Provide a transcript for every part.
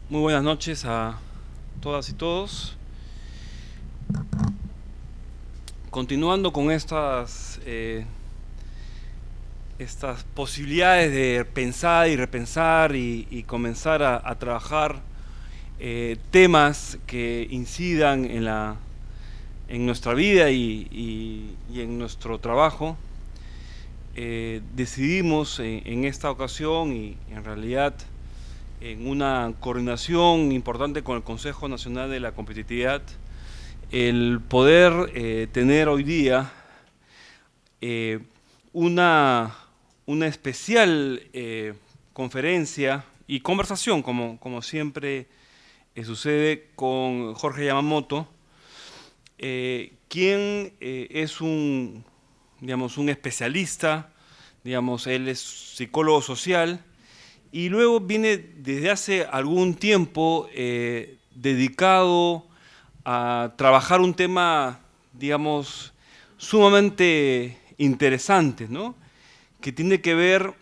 Muy buenas noches a todas y todos. Continuando con estas posibilidades de pensar y repensar y comenzar a trabajar temas que incidan en nuestra vida y en nuestro trabajo, decidimos en esta ocasión y en realidad en una coordinación importante con el Consejo Nacional de la Competitividad, el poder tener hoy día eh, una, una especial conferencia y conversación, como siempre sucede, con Jorge Yamamoto, quien es un especialista, él es psicólogo social y luego viene desde hace algún tiempo dedicado a trabajar un tema, sumamente interesante, ¿no? Que tiene que ver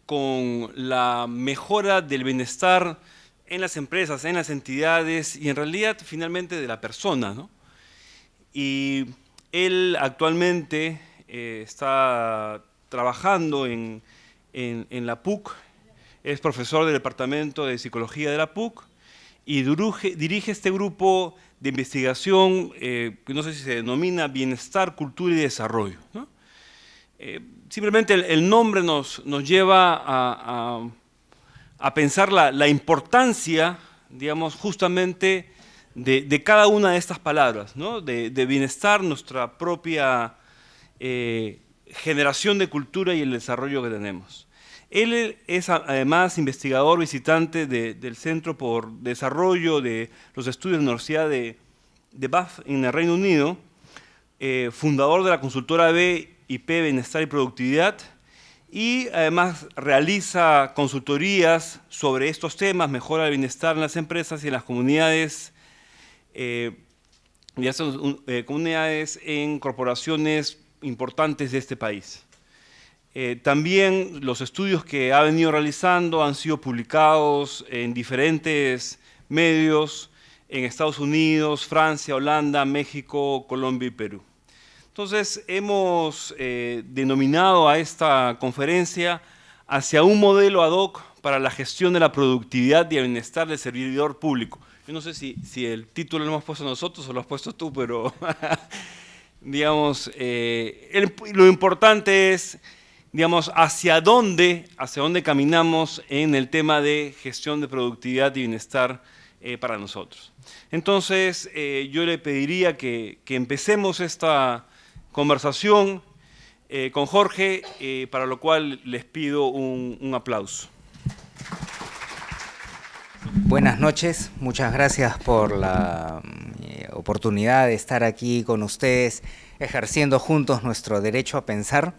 con la mejora del bienestar en las empresas, en las entidades y en realidad finalmente de la persona, ¿no? Y él actualmente está trabajando en la PUC, es profesor del Departamento de Psicología de la PUC y dirige este grupo de investigación que no sé si se denomina Bienestar, Cultura y Desarrollo, ¿no? Simplemente el nombre nos lleva a pensar la importancia, justamente de cada una de estas palabras, ¿no? De bienestar, nuestra propia generación de cultura y el desarrollo que tenemos. Él es además investigador visitante del Centro por Desarrollo de los Estudios de la Universidad de Bath en el Reino Unido, fundador de la consultora BIP Bienestar y Productividad, y además realiza consultorías sobre estos temas, mejora el bienestar en las empresas y en las comunidades, comunidades en corporaciones importantes de este país. También los estudios que ha venido realizando han sido publicados en diferentes medios en Estados Unidos, Francia, Holanda, México, Colombia y Perú. Entonces hemos denominado a esta conferencia hacia un modelo ad hoc para la gestión de la productividad y el bienestar del servidor público. Yo no sé si el título lo hemos puesto nosotros o lo has puesto tú, pero lo importante es hacia dónde caminamos en el tema de gestión de productividad y bienestar para nosotros. Entonces, yo le pediría que empecemos esta conversación con Jorge, para lo cual les pido un aplauso. Buenas noches, muchas gracias por la oportunidad de estar aquí con ustedes ejerciendo juntos nuestro derecho a pensar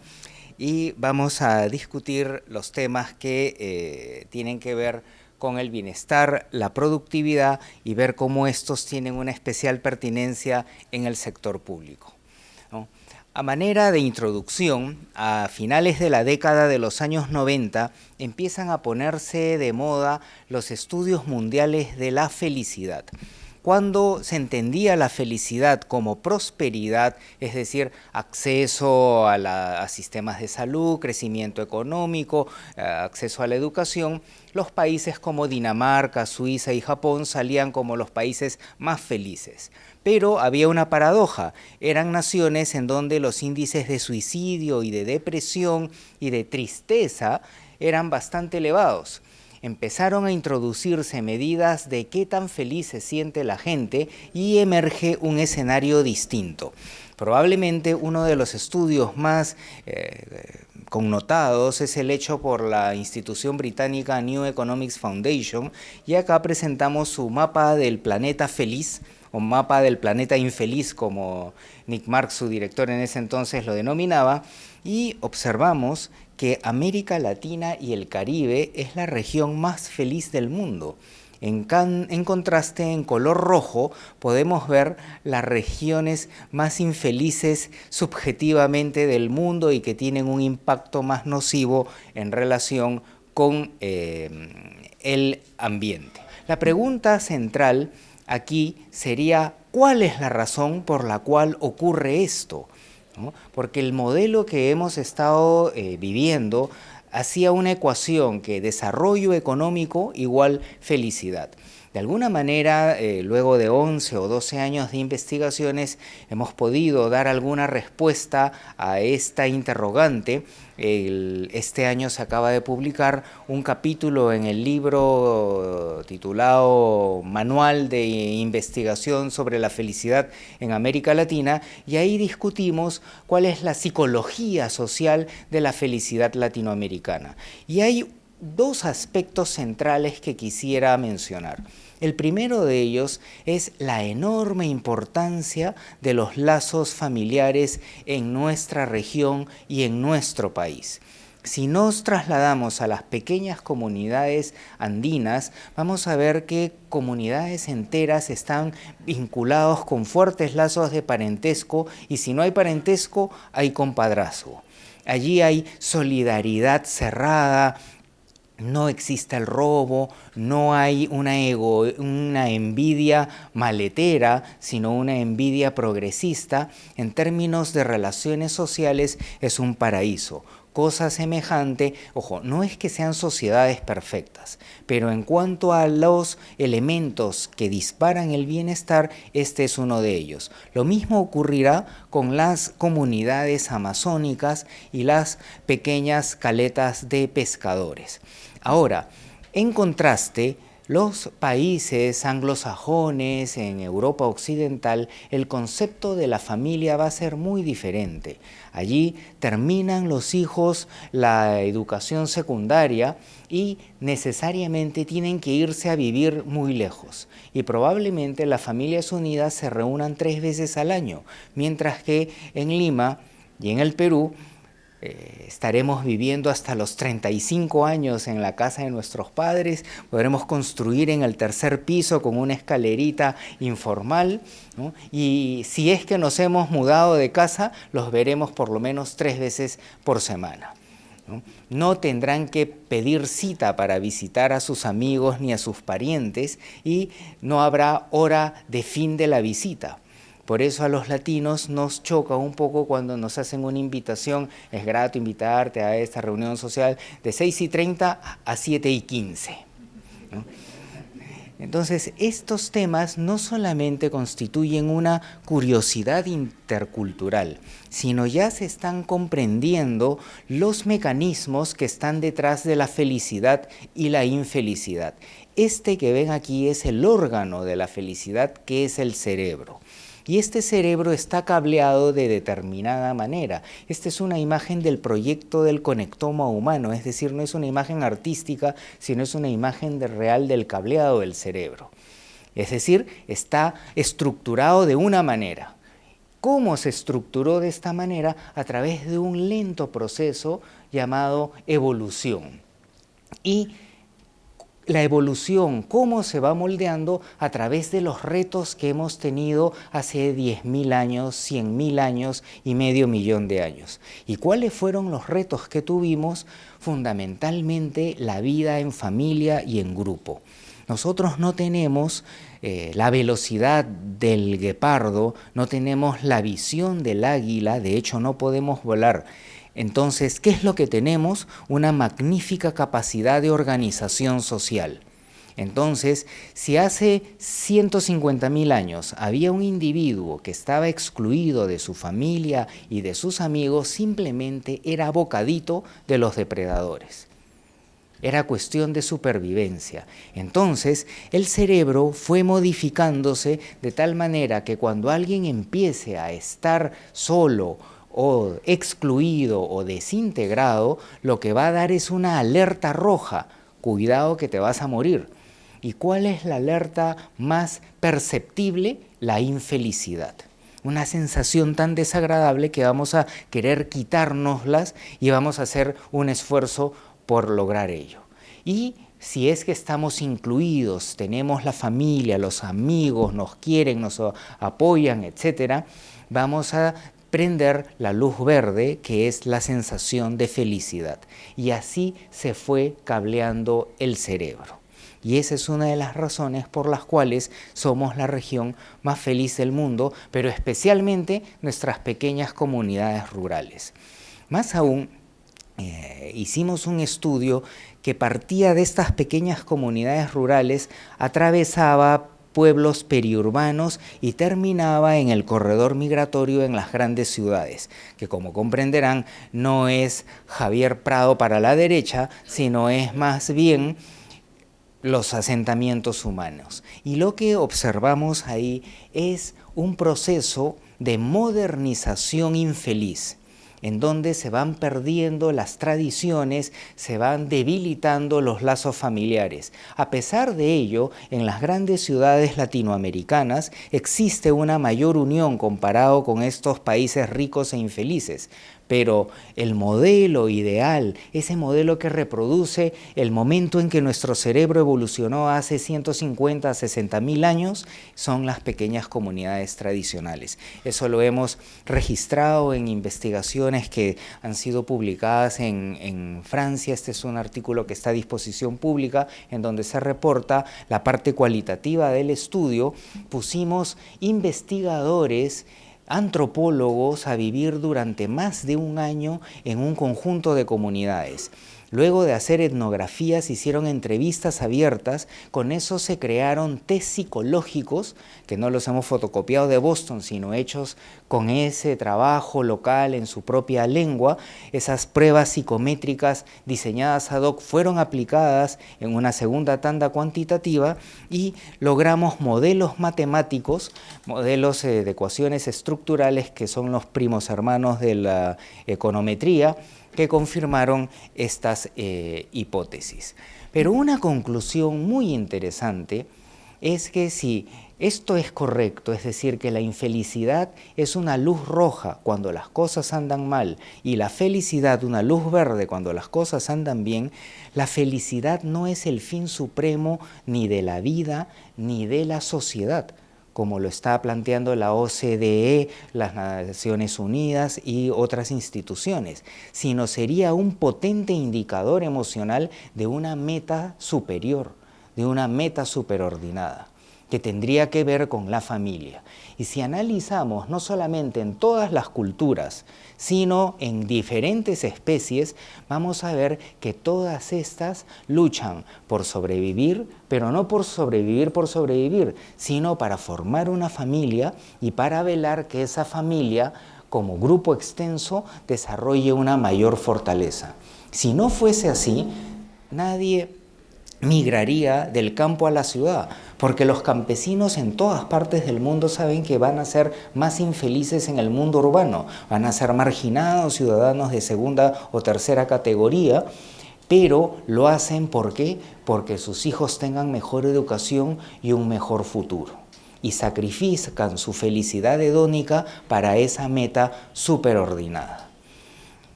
y vamos a discutir los temas que tienen que ver con el bienestar, la productividad y ver cómo estos tienen una especial pertinencia en el sector público, ¿no? A manera de introducción, a finales de la década de los años 90 empiezan a ponerse de moda los estudios mundiales de la felicidad. Cuando se entendía la felicidad como prosperidad, es decir, acceso a sistemas de salud, crecimiento económico, acceso a la educación, los países como Dinamarca, Suiza y Japón salían como los países más felices. Pero había una paradoja, eran naciones en donde los índices de suicidio y de depresión y de tristeza eran bastante elevados. Empezaron a introducirse medidas de qué tan feliz se siente la gente y emerge un escenario distinto. Probablemente uno de los estudios más connotados es el hecho por la institución británica New Economics Foundation, y acá presentamos su mapa del planeta feliz, o mapa del planeta infeliz, como Nick Marx, su director en ese entonces, lo denominaba, y observamos que América Latina y el Caribe es la región más feliz del mundo. En contraste, en color rojo, podemos ver las regiones más infelices subjetivamente del mundo y que tienen un impacto más nocivo en relación con el ambiente. La pregunta central aquí sería, ¿cuál es la razón por la cual ocurre esto? ¿No? Porque el modelo que hemos estado viviendo hacía una ecuación que desarrollo económico igual felicidad. De alguna manera, luego de 11 o 12 años de investigaciones, hemos podido dar alguna respuesta a esta interrogante. Este año se acaba de publicar un capítulo en el libro titulado Manual de Investigación sobre la Felicidad en América Latina, y ahí discutimos cuál es la psicología social de la felicidad latinoamericana. Y hay dos aspectos centrales que quisiera mencionar. El primero de ellos es la enorme importancia de los lazos familiares en nuestra región y en nuestro país. Si nos trasladamos a las pequeñas comunidades andinas, vamos a ver que comunidades enteras están vinculados con fuertes lazos de parentesco, y si no hay parentesco, hay compadrazgo. Allí hay solidaridad cerrada. No existe el robo, no hay una envidia maletera, sino una envidia progresista. En términos de relaciones sociales es un paraíso. Cosa semejante, ojo, no es que sean sociedades perfectas, pero en cuanto a los elementos que disparan el bienestar, este es uno de ellos. Lo mismo ocurrirá con las comunidades amazónicas y las pequeñas caletas de pescadores. Ahora, en contraste, los países anglosajones en Europa Occidental, el concepto de la familia va a ser muy diferente. Allí terminan los hijos la educación secundaria y necesariamente tienen que irse a vivir muy lejos. Y probablemente las familias unidas se reúnan 3 veces al año, mientras que en Lima y en el Perú estaremos viviendo hasta los 35 años en la casa de nuestros padres, podremos construir en el 3er piso con una escalerita informal, ¿no? Y si es que nos hemos mudado de casa, los veremos por lo menos 3 veces por semana. No tendrán que pedir cita para visitar a sus amigos ni a sus parientes, y no habrá hora de fin de la visita. Por eso a los latinos nos choca un poco cuando nos hacen una invitación: es grato invitarte a esta reunión social de 6:30 a 7:15. ¿No? Entonces, estos temas no solamente constituyen una curiosidad intercultural, sino ya se están comprendiendo los mecanismos que están detrás de la felicidad y la infelicidad. Este que ven aquí es el órgano de la felicidad, que es el cerebro. Y este cerebro está cableado de determinada manera. Esta es una imagen del proyecto del conectoma humano, es decir, no es una imagen artística, sino es una imagen real del cableado del cerebro. Es decir, está estructurado de una manera. ¿Cómo se estructuró de esta manera? A través de un lento proceso llamado evolución. Y la evolución, cómo se va moldeando a través de los retos que hemos tenido hace 10.000 años, 100.000 años y medio millón de años. ¿Y cuáles fueron los retos que tuvimos? Fundamentalmente la vida en familia y en grupo. Nosotros no tenemos la velocidad del guepardo, no tenemos la visión del águila, de hecho no podemos volar. Entonces, ¿qué es lo que tenemos? Una magnífica capacidad de organización social. Entonces, si hace 150.000 años había un individuo que estaba excluido de su familia y de sus amigos, simplemente era bocadito de los depredadores. Era cuestión de supervivencia. Entonces, el cerebro fue modificándose de tal manera que cuando alguien empiece a estar solo o excluido o desintegrado, lo que va a dar es una alerta roja: cuidado que te vas a morir. ¿Y cuál es la alerta más perceptible? La infelicidad. Una sensación tan desagradable que vamos a querer quitárnoslas y vamos a hacer un esfuerzo por lograr ello. Y si es que estamos incluidos, tenemos la familia, los amigos, nos quieren, nos apoyan, etc., vamos a prender la luz verde, que es la sensación de felicidad. Y así se fue cableando el cerebro. Y esa es una de las razones por las cuales somos la región más feliz del mundo, pero especialmente nuestras pequeñas comunidades rurales. Más aún, hicimos un estudio que partía de estas pequeñas comunidades rurales, atravesaba pueblos periurbanos y terminaba en el corredor migratorio en las grandes ciudades, que como comprenderán no es Javier Prado para la derecha, sino es más bien los asentamientos humanos. Y lo que observamos ahí es un proceso de modernización infeliz, en donde se van perdiendo las tradiciones, se van debilitando los lazos familiares. A pesar de ello, en las grandes ciudades latinoamericanas existe una mayor unión comparado con estos países ricos e infelices. Pero el modelo ideal, ese modelo que reproduce el momento en que nuestro cerebro evolucionó hace 150 a 60.000 años, son las pequeñas comunidades tradicionales. Eso lo hemos registrado en investigaciones que han sido publicadas en Francia. Este es un artículo que está a disposición pública, en donde se reporta la parte cualitativa del estudio. Pusimos investigadores, antropólogos a vivir durante más de un año en un conjunto de comunidades. Luego de hacer etnografías, hicieron entrevistas abiertas, con eso se crearon test psicológicos, que no los hemos fotocopiado de Boston, sino hechos con ese trabajo local en su propia lengua. Esas pruebas psicométricas diseñadas ad hoc fueron aplicadas en una segunda tanda cuantitativa y logramos modelos matemáticos, modelos de ecuaciones estructurales que son los primos hermanos de la econometría, que confirmaron estas hipótesis. Pero una conclusión muy interesante es que si esto es correcto, es decir, que la infelicidad es una luz roja cuando las cosas andan mal y la felicidad una luz verde cuando las cosas andan bien, la felicidad no es el fin supremo ni de la vida ni de la sociedad, como lo está planteando la OCDE, las Naciones Unidas y otras instituciones, sino sería un potente indicador emocional de una meta superior, de una meta superordinada, que tendría que ver con la familia. Y si analizamos no solamente en todas las culturas, sino en diferentes especies, vamos a ver que todas estas luchan por sobrevivir, pero no por sobrevivir, sino para formar una familia y para velar que esa familia, como grupo extenso, desarrolle una mayor fortaleza. Si no fuese así, nadie migraría del campo a la ciudad, porque los campesinos en todas partes del mundo saben que van a ser más infelices en el mundo urbano, van a ser marginados, ciudadanos de segunda o tercera categoría, pero lo hacen ¿por qué? Porque sus hijos tengan mejor educación y un mejor futuro, y sacrifican su felicidad hedónica para esa meta superordinada.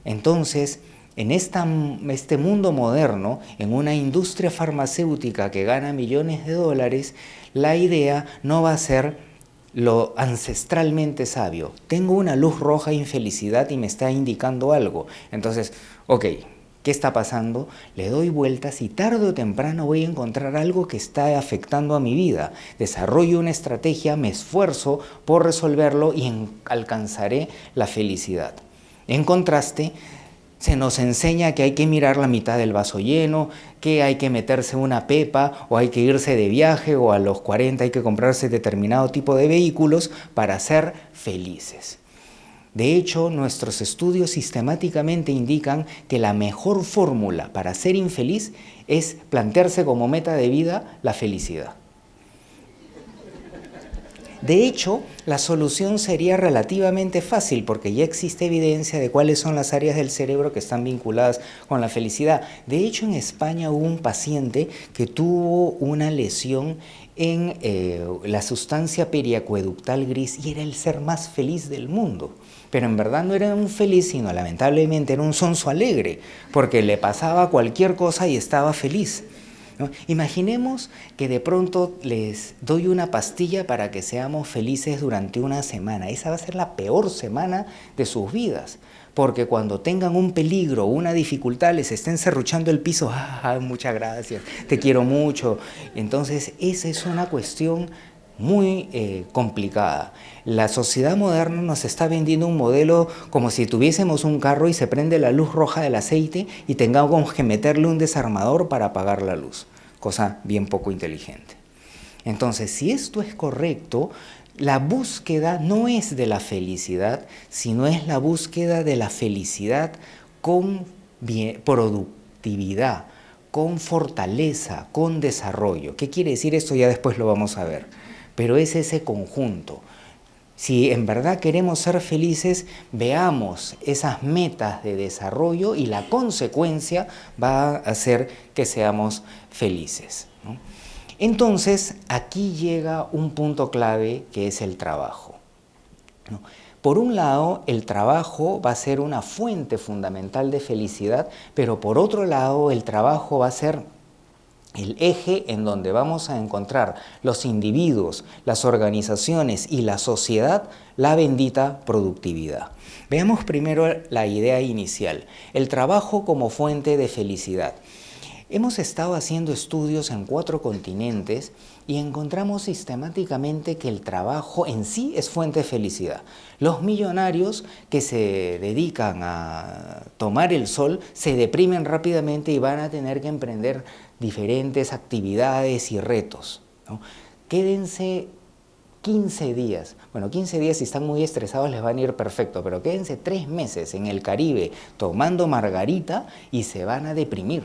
Entonces, en este mundo moderno, en una industria farmacéutica que gana millones de dólares, la idea no va a ser lo ancestralmente sabio. Tengo una luz roja de infelicidad y me está indicando algo. Entonces, ok, ¿qué está pasando? Le doy vueltas y tarde o temprano voy a encontrar algo que está afectando a mi vida. Desarrollo una estrategia, me esfuerzo por resolverlo y alcanzaré la felicidad. En contraste, se nos enseña que hay que mirar la mitad del vaso lleno, que hay que meterse una pepa o hay que irse de viaje o a los 40 hay que comprarse determinado tipo de vehículos para ser felices. De hecho, nuestros estudios sistemáticamente indican que la mejor fórmula para ser infeliz es plantearse como meta de vida la felicidad. De hecho, la solución sería relativamente fácil porque ya existe evidencia de cuáles son las áreas del cerebro que están vinculadas con la felicidad. De hecho, en España hubo un paciente que tuvo una lesión en la sustancia periacueductal gris y era el ser más feliz del mundo. Pero en verdad no era un feliz, sino lamentablemente era un sonso alegre, porque le pasaba cualquier cosa y estaba feliz. ¿no? Imaginemos que de pronto les doy una pastilla para que seamos felices durante una semana. Esa va a ser la peor semana de sus vidas. Porque cuando tengan un peligro o una dificultad, les estén serruchando el piso, muchas gracias, te quiero mucho. Entonces, esa es una cuestión muy complicada. La sociedad moderna nos está vendiendo un modelo como si tuviésemos un carro y se prende la luz roja del aceite y tengamos que meterle un desarmador para apagar la luz, cosa bien poco inteligente. Entonces, si esto es correcto, la búsqueda no es de la felicidad, sino es la búsqueda de la felicidad con productividad, con fortaleza, con desarrollo. ¿Qué quiere decir esto? Ya después lo vamos a ver. Pero es ese conjunto. Si en verdad queremos ser felices, veamos esas metas de desarrollo y la consecuencia va a hacer que seamos felices, ¿no? Entonces, aquí llega un punto clave que es el trabajo, ¿no? Por un lado, el trabajo va a ser una fuente fundamental de felicidad, pero por otro lado, el trabajo va a ser el eje en donde vamos a encontrar los individuos, las organizaciones y la sociedad, la bendita productividad. Veamos primero la idea inicial, el trabajo como fuente de felicidad. Hemos estado haciendo estudios en 4 continentes y encontramos sistemáticamente que el trabajo en sí es fuente de felicidad. Los millonarios que se dedican a tomar el sol se deprimen rápidamente y van a tener que emprender diferentes actividades y retos, ¿no? Quédense 15 días. Bueno, 15 días si están muy estresados les van a ir perfecto, pero quédense 3 meses en el Caribe tomando margarita y se van a deprimir.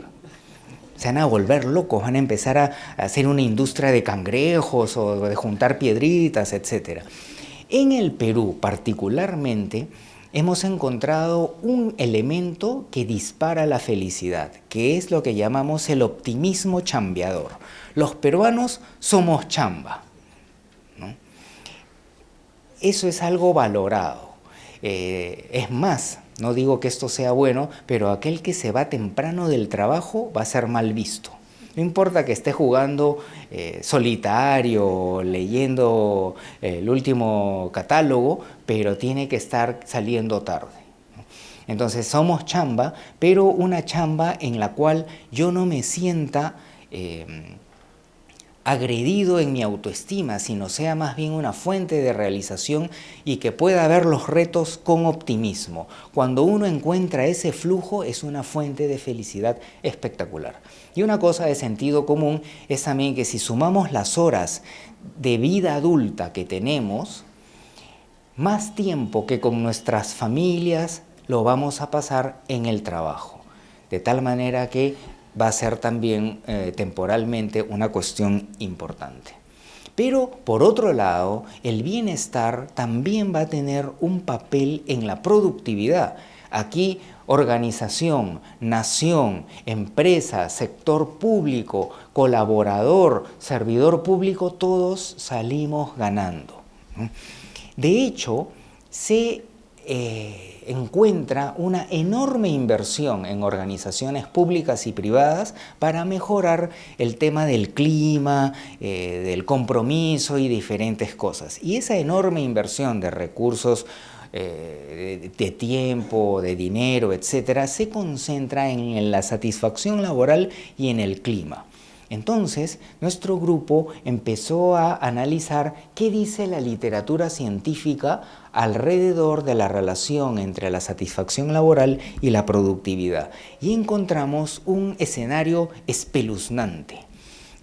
Se van a volver locos, van a empezar a hacer una industria de cangrejos o de juntar piedritas, etc. En el Perú, particularmente, hemos encontrado un elemento que dispara la felicidad, que es lo que llamamos el optimismo chambeador. Los peruanos somos chamba, ¿no? Eso es algo valorado. Es más, no digo que esto sea bueno, pero aquel que se va temprano del trabajo va a ser mal visto. No importa que esté jugando solitario, leyendo el último catálogo, pero tiene que estar saliendo tarde, ¿no? Entonces somos chamba, pero una chamba en la cual yo no me sienta agredido en mi autoestima, sino sea más bien una fuente de realización y que pueda ver los retos con optimismo. Cuando uno encuentra ese flujo, es una fuente de felicidad espectacular. Y una cosa de sentido común es también que si sumamos las horas de vida adulta que tenemos, más tiempo que con nuestras familias lo vamos a pasar en el trabajo. De tal manera que va a ser también temporalmente una cuestión importante. Pero, por otro lado, el bienestar también va a tener un papel en la productividad. Aquí, organización, nación, empresa, sector público, colaborador, servidor público, todos salimos ganando, ¿no? De hecho, se encuentra una enorme inversión en organizaciones públicas y privadas para mejorar el tema del clima, del compromiso y diferentes cosas. Y esa enorme inversión de recursos, de tiempo, de dinero, etcétera, se concentra en la satisfacción laboral y en el clima. Entonces, nuestro grupo empezó a analizar qué dice la literatura científica alrededor de la relación entre la satisfacción laboral y la productividad. Y encontramos un escenario espeluznante.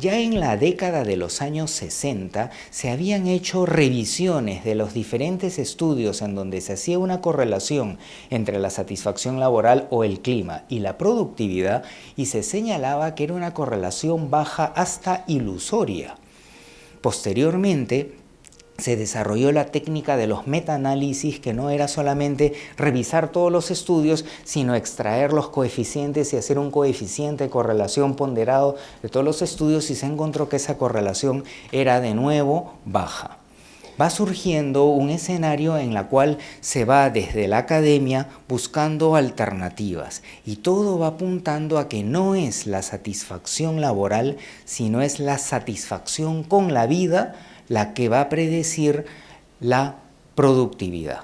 Ya en la década de los años 60 se habían hecho revisiones de los diferentes estudios en donde se hacía una correlación entre la satisfacción laboral o el clima y la productividad y se señalaba que era una correlación baja hasta ilusoria. Posteriormente, se desarrolló la técnica de los metaanálisis, que no era solamente revisar todos los estudios, sino extraer los coeficientes y hacer un coeficiente de correlación ponderado de todos los estudios y se encontró que esa correlación era de nuevo baja. va surgiendo un escenario en el cual se va desde la academia buscando alternativas y todo va apuntando a que no es la satisfacción laboral, sino es la satisfacción con la vida la que va a predecir la productividad.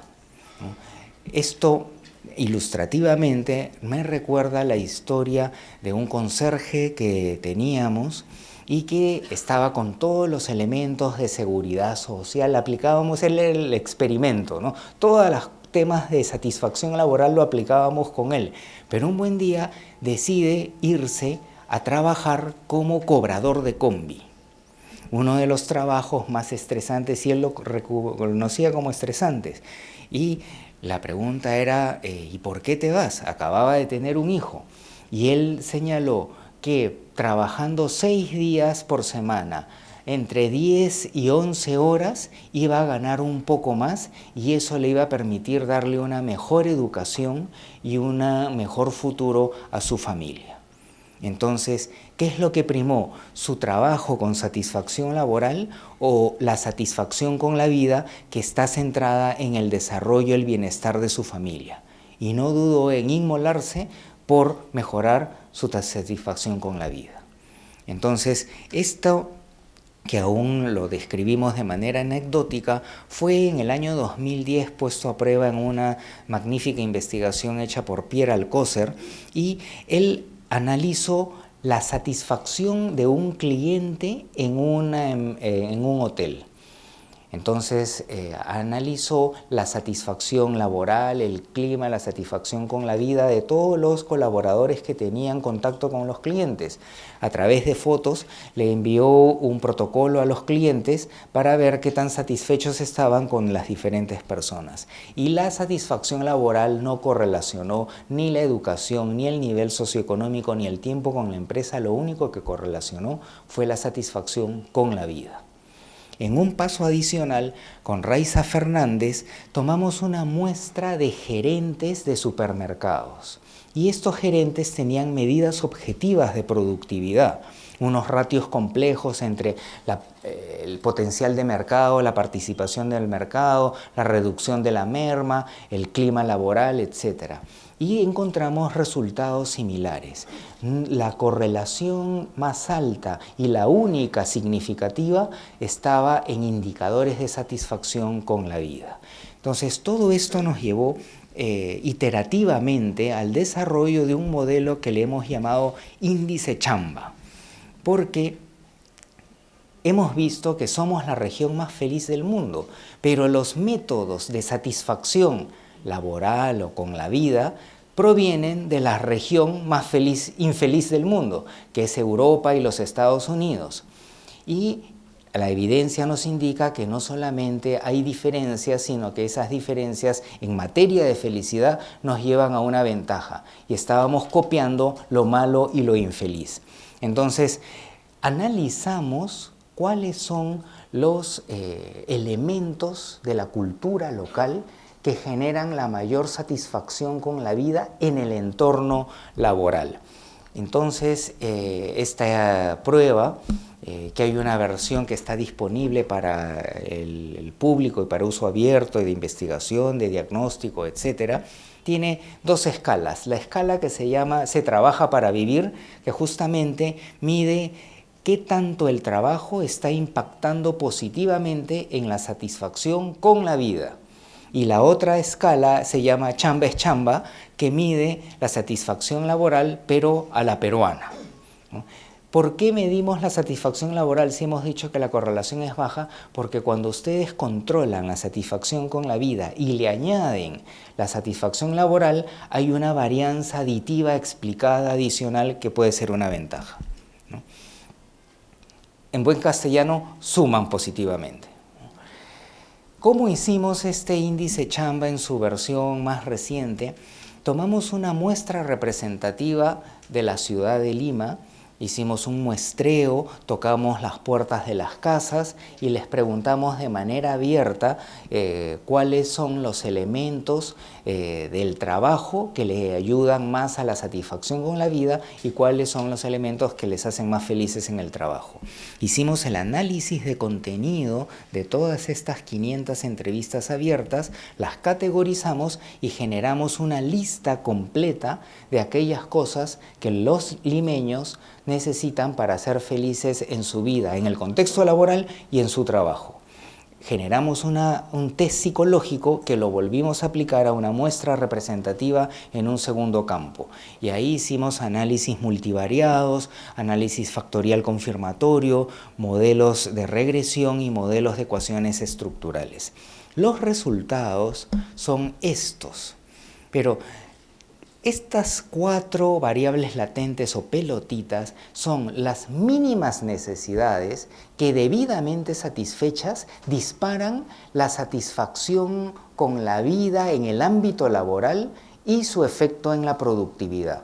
Esto ilustrativamente me recuerda la historia de un conserje que teníamos y que estaba con todos los elementos de seguridad social. Aplicábamos el experimento, ¿no? Todos los temas de satisfacción laboral lo aplicábamos con él, pero un buen día decide irse a trabajar como cobrador de combi. Uno de los trabajos más estresantes, y él lo reconocía como estresantes. Y la pregunta era, ¿y por qué te vas? Acababa de tener un hijo. Y él señaló que trabajando 6 días por semana, entre 10 y 11 horas, iba a ganar un poco más y eso le iba a permitir darle una mejor educación y un mejor futuro a su familia. Entonces, ¿qué es lo que primó? ¿Su trabajo con satisfacción laboral o la satisfacción con la vida que está centrada en el desarrollo y el bienestar de su familia? Y no dudó en inmolarse por mejorar su satisfacción con la vida. Entonces, esto que aún lo describimos de manera anecdótica, fue en el año 2010 puesto a prueba en una magnífica investigación hecha por Pierre Alcocer, y él analizó la satisfacción de un cliente en un hotel. Entonces analizó la satisfacción laboral, el clima, la satisfacción con la vida de todos los colaboradores que tenían contacto con los clientes. A través de fotos le envió un protocolo a los clientes para ver qué tan satisfechos estaban con las diferentes personas. Y la satisfacción laboral no correlacionó ni la educación, ni el nivel socioeconómico, ni el tiempo con la empresa. Lo único que correlacionó fue la satisfacción con la vida. En un paso adicional, con Raiza Fernández, tomamos una muestra de gerentes de supermercados. Y estos gerentes tenían medidas objetivas de productividad, unos ratios complejos entre el potencial de mercado, la participación del mercado, la reducción de la merma, el clima laboral, etc. Y encontramos resultados similares. La correlación más alta y la única significativa estaba en indicadores de satisfacción con la vida. Entonces, todo esto nos llevó iterativamente al desarrollo de un modelo que le hemos llamado índice Chamba, porque hemos visto que somos la región más feliz del mundo, pero los métodos de satisfacción laboral o con la vida provienen de la región más infeliz del mundo, que es Europa y los Estados Unidos. Y la evidencia nos indica que no solamente hay diferencias, sino que esas diferencias en materia de felicidad nos llevan a una ventaja. Y estábamos copiando lo malo y lo infeliz. Entonces, analizamos cuáles son los elementos de la cultura local que generan la mayor satisfacción con la vida en el entorno laboral. Entonces, esta prueba, que hay una versión que está disponible para el público y para uso abierto y de investigación, de diagnóstico, etcétera, tiene 2 escalas. La escala que se llama Se trabaja para vivir, que justamente mide qué tanto el trabajo está impactando positivamente en la satisfacción con la vida. Y la otra escala se llama Chamba es Chamba, que mide la satisfacción laboral, pero a la peruana, ¿no? ¿Por qué medimos la satisfacción laboral si hemos dicho que la correlación es baja? Porque cuando ustedes controlan la satisfacción con la vida y le añaden la satisfacción laboral, hay una varianza aditiva explicada adicional que puede ser una ventaja, ¿no? En buen castellano, suman positivamente. ¿Cómo hicimos este índice Chamba en su versión más reciente? Tomamos una muestra representativa de la ciudad de Lima, hicimos un muestreo, tocamos las puertas de las casas y les preguntamos de manera abierta cuáles son los elementos del trabajo que le ayudan más a la satisfacción con la vida y cuáles son los elementos que les hacen más felices en el trabajo. Hicimos el análisis de contenido de todas estas 500 entrevistas abiertas, las categorizamos y generamos una lista completa de aquellas cosas que los limeños necesitan para ser felices en su vida, en el contexto laboral y en su trabajo. Generamos un test psicológico que lo volvimos a aplicar a una muestra representativa en un segundo campo. Y ahí hicimos análisis multivariados, análisis factorial confirmatorio, modelos de regresión y modelos de ecuaciones estructurales. Los resultados son estos, pero estas 4 variables latentes o pelotitas son las mínimas necesidades que debidamente satisfechas disparan la satisfacción con la vida en el ámbito laboral y su efecto en la productividad.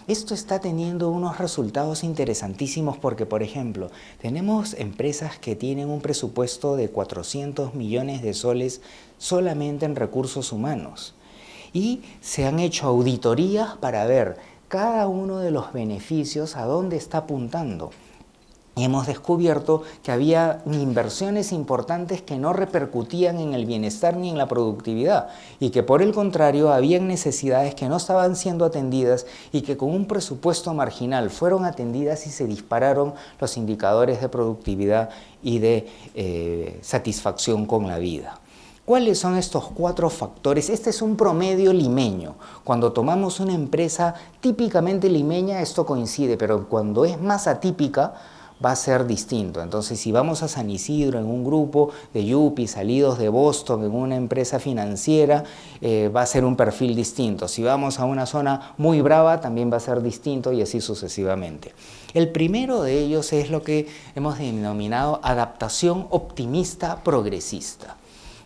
Esto está teniendo unos resultados interesantísimos porque, por ejemplo, tenemos empresas que tienen un presupuesto de 400 millones de soles solamente en recursos humanos. Y se han hecho auditorías para ver cada uno de los beneficios a dónde está apuntando. Y hemos descubierto que había inversiones importantes que no repercutían en el bienestar ni en la productividad y que por el contrario habían necesidades que no estaban siendo atendidas y que con un presupuesto marginal fueron atendidas y se dispararon los indicadores de productividad y de satisfacción con la vida. ¿Cuáles son estos 4 factores? Este es un promedio limeño. Cuando tomamos una empresa típicamente limeña, esto coincide, pero cuando es más atípica, va a ser distinto. Entonces, si vamos a San Isidro en un grupo de yuppies salidos de Boston en una empresa financiera, va a ser un perfil distinto. Si vamos a una zona muy brava, también va a ser distinto y así sucesivamente. El primero de ellos es lo que hemos denominado adaptación optimista progresista.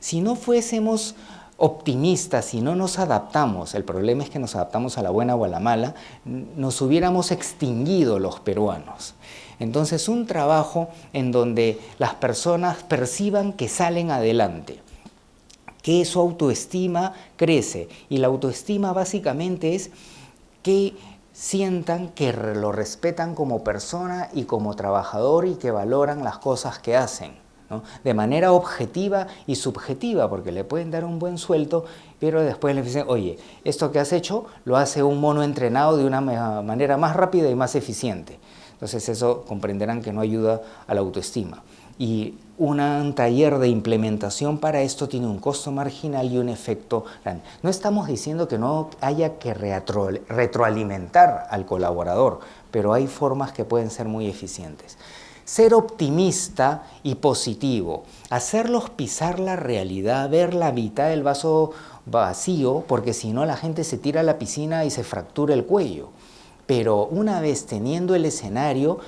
Si no fuésemos optimistas, si no nos adaptamos, el problema es que nos adaptamos a la buena o a la mala, nos hubiéramos extinguido los peruanos. Entonces, un trabajo en donde las personas perciban que salen adelante, que su autoestima crece. Y la autoestima básicamente es que sientan que lo respetan como persona y como trabajador y que valoran las cosas que hacen, ¿no? De manera objetiva y subjetiva, porque le pueden dar un buen sueldo, pero después le dicen, oye, esto que has hecho lo hace un mono entrenado de una manera más rápida y más eficiente. Entonces eso comprenderán que no ayuda a la autoestima. Y un taller de implementación para esto tiene un costo marginal y un efecto grande. No estamos diciendo que no haya que retroalimentar al colaborador, pero hay formas que pueden ser muy eficientes. Ser optimista y positivo, hacerlos pisar la realidad, ver la mitad del vaso vacío, porque si no la gente se tira a la piscina y se fractura el cuello. Pero una vez teniendo el escenario,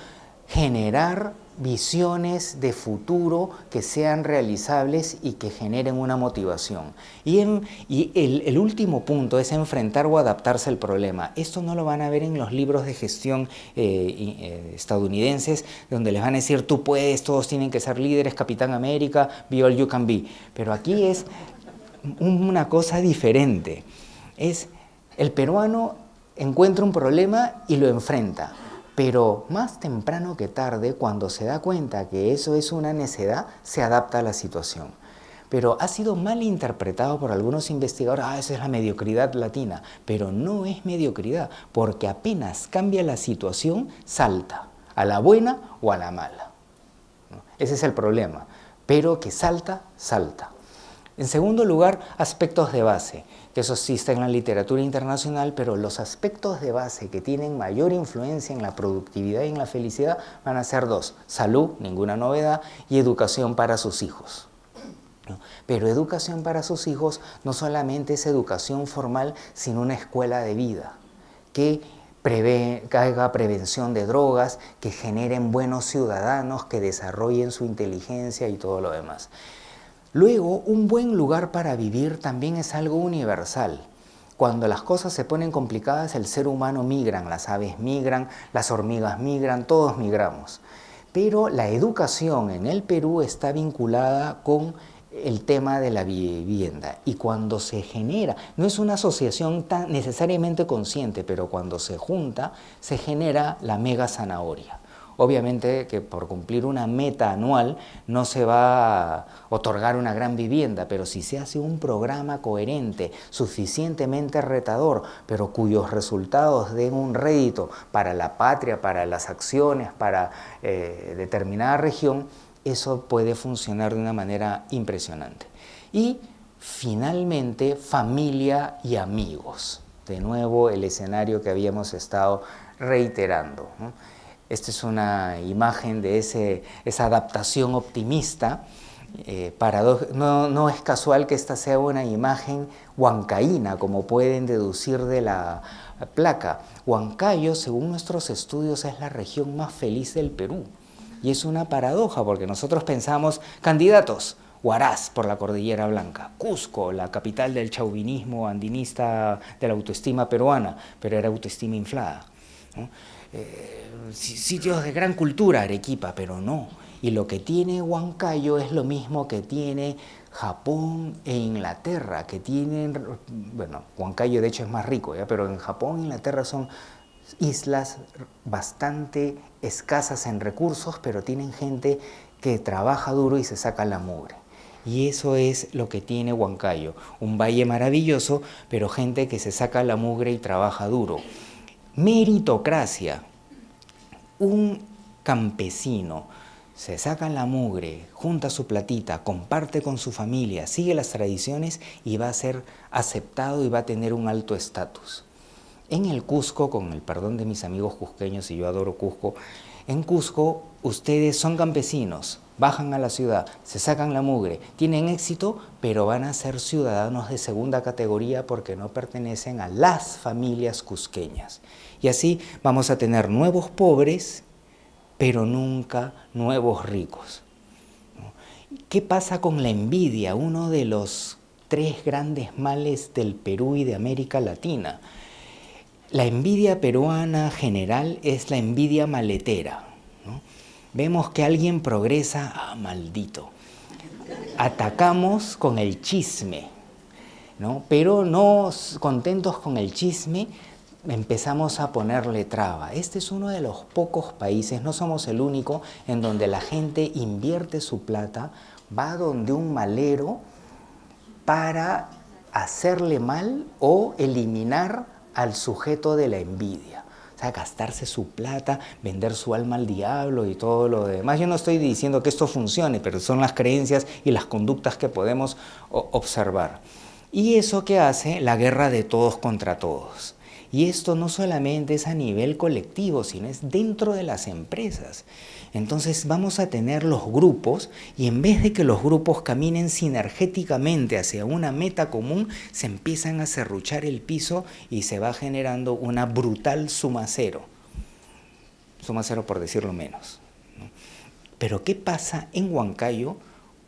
generar visiones de futuro que sean realizables y que generen una motivación. Y el último punto es enfrentar o adaptarse al problema. Esto no lo van a ver en los libros de gestión estadounidenses, donde les van a decir, tú puedes, todos tienen que ser líderes, Capitán América, be all you can be. Pero aquí es una cosa diferente. Es el peruano encuentra un problema y lo enfrenta. Pero más temprano que tarde, cuando se da cuenta que eso es una necedad, se adapta a la situación. Pero ha sido mal interpretado por algunos investigadores, esa es la mediocridad latina. Pero no es mediocridad, porque apenas cambia la situación, salta, a la buena o a la mala. Ese es el problema, pero que salta, salta. En segundo lugar, aspectos de base, que eso sí está en la literatura internacional, pero los aspectos de base que tienen mayor influencia en la productividad y en la felicidad van a ser 2, salud, ninguna novedad, y educación para sus hijos. Pero educación para sus hijos no solamente es educación formal, sino una escuela de vida, que haga prevención de drogas, que generen buenos ciudadanos, que desarrollen su inteligencia y todo lo demás. Luego, un buen lugar para vivir también es algo universal. Cuando las cosas se ponen complicadas, el ser humano migran, las aves migran, las hormigas migran, todos migramos. Pero la educación en el Perú está vinculada con el tema de la vivienda. Y cuando se genera, no es una asociación tan necesariamente consciente, pero cuando se junta, se genera la mega zanahoria. Obviamente que por cumplir una meta anual no se va a otorgar una gran vivienda, pero si se hace un programa coherente, suficientemente retador, pero cuyos resultados den un rédito para la patria, para las acciones, para determinada región, eso puede funcionar de una manera impresionante. Y finalmente, familia y amigos. De nuevo, el escenario que habíamos estado reiterando, ¿no? Esta es una imagen de esa adaptación optimista. No es casual que esta sea una imagen huancaína, como pueden deducir de la placa. Huancayo, según nuestros estudios, es la región más feliz del Perú. Y es una paradoja, porque nosotros pensamos, candidatos, Huaraz por la Cordillera Blanca, Cusco, la capital del chauvinismo andinista de la autoestima peruana, pero era autoestima inflada, ¿no? Sitios de gran cultura, Arequipa, pero no. Y lo que tiene Huancayo es lo mismo que tiene Japón e Inglaterra, que tienen, bueno, Huancayo de hecho es más rico, ¿ya? Pero en Japón e Inglaterra son islas bastante escasas en recursos, pero tienen gente que trabaja duro y se saca la mugre. Y eso es lo que tiene Huancayo, un valle maravilloso, pero gente que se saca la mugre y trabaja duro. Meritocracia. Un campesino se saca la mugre, junta su platita, comparte con su familia, sigue las tradiciones y va a ser aceptado y va a tener un alto estatus. En el Cusco, con el perdón de mis amigos cusqueños, y yo adoro Cusco, en Cusco ustedes son campesinos, bajan a la ciudad, se sacan la mugre, tienen éxito, pero van a ser ciudadanos de segunda categoría porque no pertenecen a las familias cusqueñas. Y así vamos a tener nuevos pobres, pero nunca nuevos ricos. ¿Qué pasa con la envidia? Uno de los 3 grandes males del Perú y de América Latina. La envidia peruana general es la envidia maletera, ¿no? Vemos que alguien progresa, maldito. Atacamos con el chisme, ¿no? Pero no contentos con el chisme, empezamos a ponerle traba. Este es uno de los pocos países, no somos el único, en donde la gente invierte su plata, va donde un malero para hacerle mal o eliminar al sujeto de la envidia. O sea, gastarse su plata, vender su alma al diablo y todo lo demás. Yo no estoy diciendo que esto funcione, pero son las creencias y las conductas que podemos observar. Y eso que hace la guerra de todos contra todos. Y esto no solamente es a nivel colectivo, sino es dentro de las empresas. Entonces vamos a tener los grupos y en vez de que los grupos caminen sinergéticamente hacia una meta común, se empiezan a serruchar el piso y se va generando una brutal suma cero. Suma cero por decirlo menos, ¿no? Pero ¿qué pasa en Huancayo?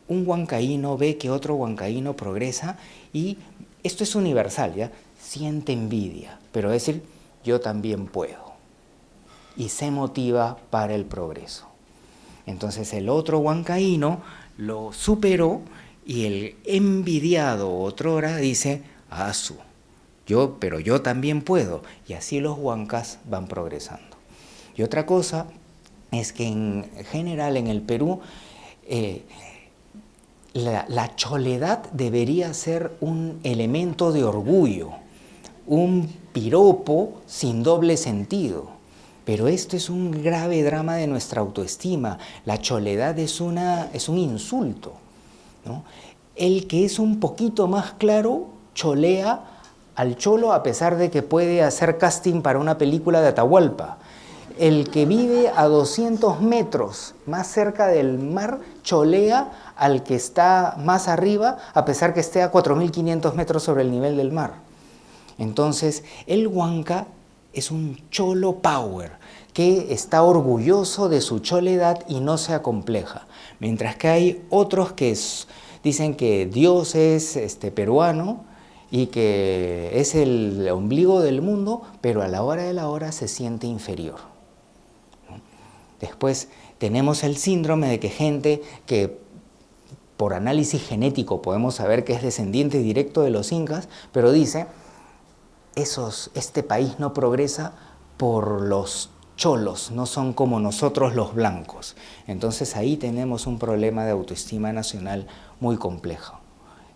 Un huancaíno ve que otro huancaíno progresa y esto es universal, ¿ya? Siente envidia, pero es decir, yo también puedo. Y se motiva para el progreso. Entonces el otro huancaíno lo superó y el envidiado otrora dice, pero yo también puedo. Y así los huancas van progresando. Y otra cosa es que en general en el Perú la choledad debería ser un elemento de orgullo, un piropo sin doble sentido. Pero esto es un grave drama de nuestra autoestima. La choledad es un insulto, ¿no? El que es un poquito más claro cholea al cholo a pesar de que puede hacer casting para una película de Atahualpa. El que vive a 200 metros más cerca del mar cholea al que está más arriba a pesar que esté a 4.500 metros sobre el nivel del mar. Entonces, el huanca es un cholo power que está orgulloso de su choledad y no se acompleja. Mientras que hay otros que dicen que Dios es peruano y que es el ombligo del mundo, pero a la hora de la hora se siente inferior. Después tenemos el síndrome de que gente que por análisis genético podemos saber que es descendiente directo de los incas, pero dice, este país no progresa por los cholos, no son como nosotros los blancos. Entonces ahí tenemos un problema de autoestima nacional muy complejo.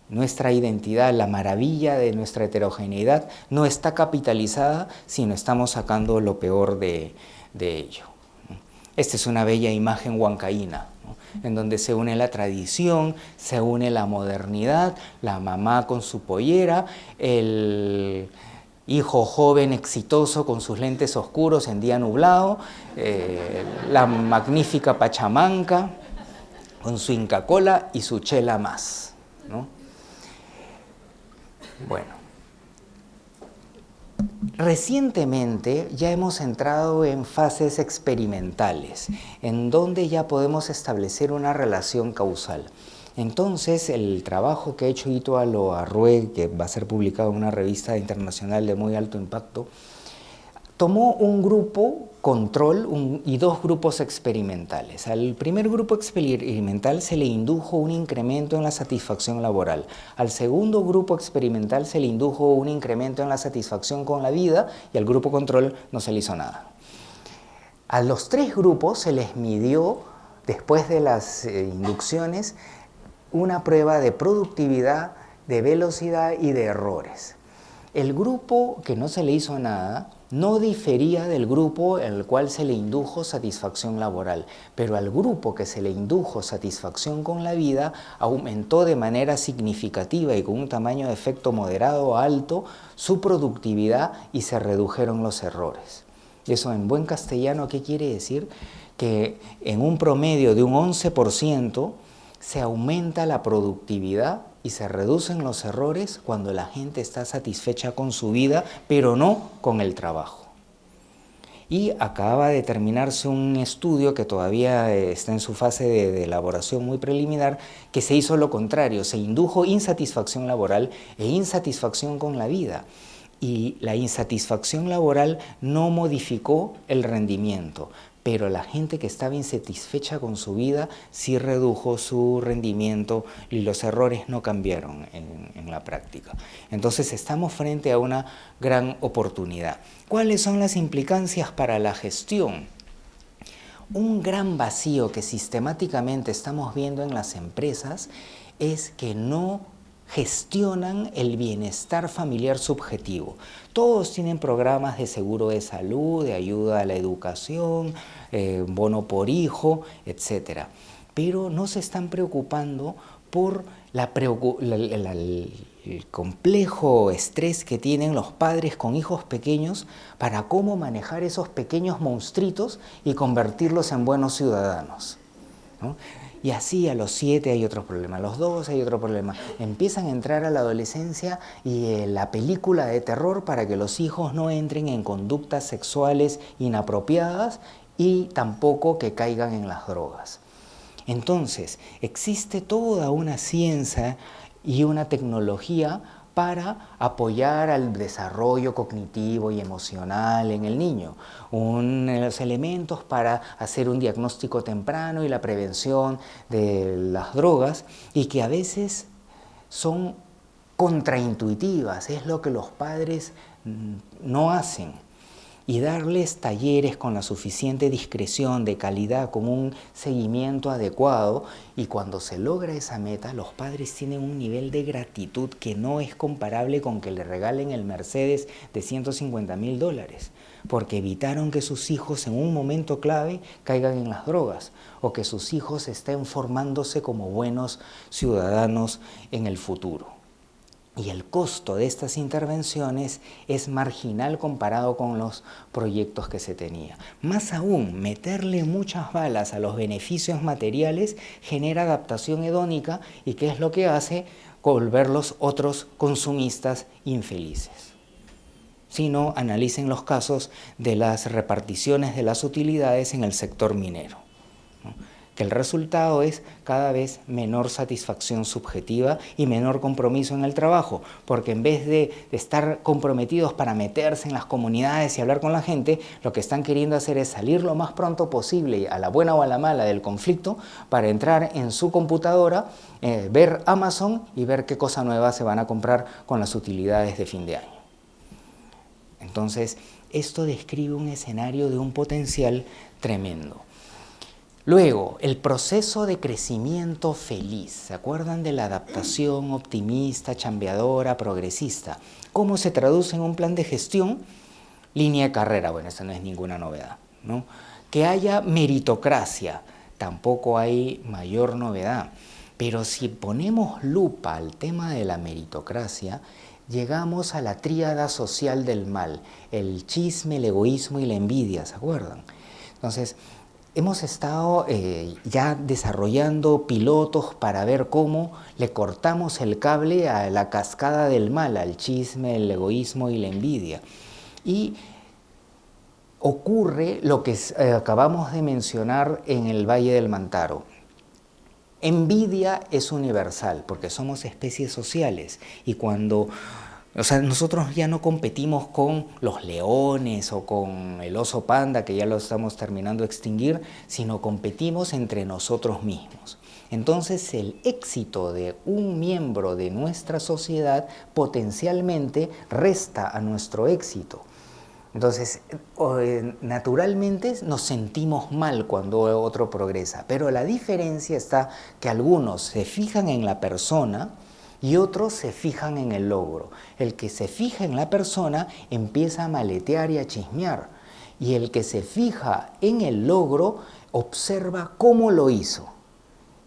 Nuestra identidad, la maravilla de nuestra heterogeneidad, no está capitalizada si no estamos sacando lo peor de ello. Esta es una bella imagen huancaína, ¿no?, en donde se une la tradición, se une la modernidad, la mamá con su pollera, el hijo joven exitoso con sus lentes oscuros en día nublado, la magnífica Pachamanca con su Inca Kola y su chela más, ¿no? Bueno, recientemente ya hemos entrado en fases experimentales, en donde ya podemos establecer una relación causal. Entonces, el trabajo que ha hecho Ito Aloarrue, que va a ser publicado en una revista internacional de muy alto impacto, tomó un grupo control y dos grupos experimentales. Al primer grupo experimental se le indujo un incremento en la satisfacción laboral. Al segundo grupo experimental se le indujo un incremento en la satisfacción con la vida y al grupo control no se le hizo nada. A los tres grupos se les midió, después de las inducciones, una prueba de productividad, de velocidad y de errores. El grupo que no se le hizo nada no difería del grupo en el cual se le indujo satisfacción laboral, pero al grupo que se le indujo satisfacción con la vida aumentó de manera significativa y con un tamaño de efecto moderado a alto su productividad y se redujeron los errores. Eso en buen castellano, ¿qué quiere decir? Que en un promedio de un 11% se aumenta la productividad y se reducen los errores cuando la gente está satisfecha con su vida, pero no con el trabajo. Y acaba de terminarse un estudio que todavía está en su fase de elaboración muy preliminar, que se hizo lo contrario, se indujo insatisfacción laboral e insatisfacción con la vida. Y la insatisfacción laboral no modificó el rendimiento, pero la gente que estaba insatisfecha con su vida sí redujo su rendimiento y los errores no cambiaron en la práctica. Entonces estamos frente a una gran oportunidad. ¿Cuáles son las implicancias para la gestión? Un gran vacío que sistemáticamente estamos viendo en las empresas es que no gestionan el bienestar familiar subjetivo. Todos tienen programas de seguro de salud, de ayuda a la educación, bono por hijo, etc. Pero no se están preocupando por el complejo estrés que tienen los padres con hijos pequeños para cómo manejar esos pequeños monstruitos y convertirlos en buenos ciudadanos, ¿no? Y así a los 7 hay otro problema, a los 12 hay otro problema. Empiezan a entrar a la adolescencia y la película de terror para que los hijos no entren en conductas sexuales inapropiadas y tampoco que caigan en las drogas. Entonces, existe toda una ciencia y una tecnología para apoyar al desarrollo cognitivo y emocional en el niño. Los elementos para hacer un diagnóstico temprano y la prevención de las drogas y que a veces son contraintuitivas, es lo que los padres no hacen. Y darles talleres con la suficiente discreción, de calidad, con un seguimiento adecuado. Y cuando se logra esa meta, los padres tienen un nivel de gratitud que no es comparable con que le regalen el Mercedes de $150.000, porque evitaron que sus hijos en un momento clave caigan en las drogas, o que sus hijos estén formándose como buenos ciudadanos en el futuro. Y el costo de estas intervenciones es marginal comparado con los proyectos que se tenía. Más aún, meterle muchas balas a los beneficios materiales genera adaptación hedónica y ¿qué es lo que hace? Volverlos otros consumistas infelices. Si no, analicen los casos de las reparticiones de las utilidades en el sector minero, ¿no? que el resultado es cada vez menor satisfacción subjetiva y menor compromiso en el trabajo, porque en vez de estar comprometidos para meterse en las comunidades y hablar con la gente, lo que están queriendo hacer es salir lo más pronto posible, a la buena o a la mala del conflicto, para entrar en su computadora, ver Amazon y ver qué cosa nueva se van a comprar con las utilidades de fin de año. Entonces, esto describe un escenario de un potencial tremendo. Luego, el proceso de crecimiento feliz. ¿Se acuerdan de la adaptación optimista, chambeadora, progresista? ¿Cómo se traduce en un plan de gestión? Línea de carrera, bueno, esa no es ninguna novedad, ¿no? Que haya meritocracia, tampoco hay mayor novedad. Pero si ponemos lupa al tema de la meritocracia, llegamos a la tríada social del mal, el chisme, el egoísmo y la envidia, ¿se acuerdan? Entonces, hemos estado ya desarrollando pilotos para ver cómo le cortamos el cable a la cascada del mal, al chisme, el egoísmo y la envidia. Y ocurre lo que acabamos de mencionar en el Valle del Mantaro. Envidia es universal porque somos especies sociales y cuando, nosotros ya no competimos con los leones o con el oso panda, que ya lo estamos terminando de extinguir, sino competimos entre nosotros mismos. Entonces el éxito de un miembro de nuestra sociedad potencialmente resta a nuestro éxito. Entonces, naturalmente nos sentimos mal cuando otro progresa, pero la diferencia está que algunos se fijan en la persona y otros se fijan en el logro. El que se fija en la persona empieza a maletear y a chismear, y el que se fija en el logro observa cómo lo hizo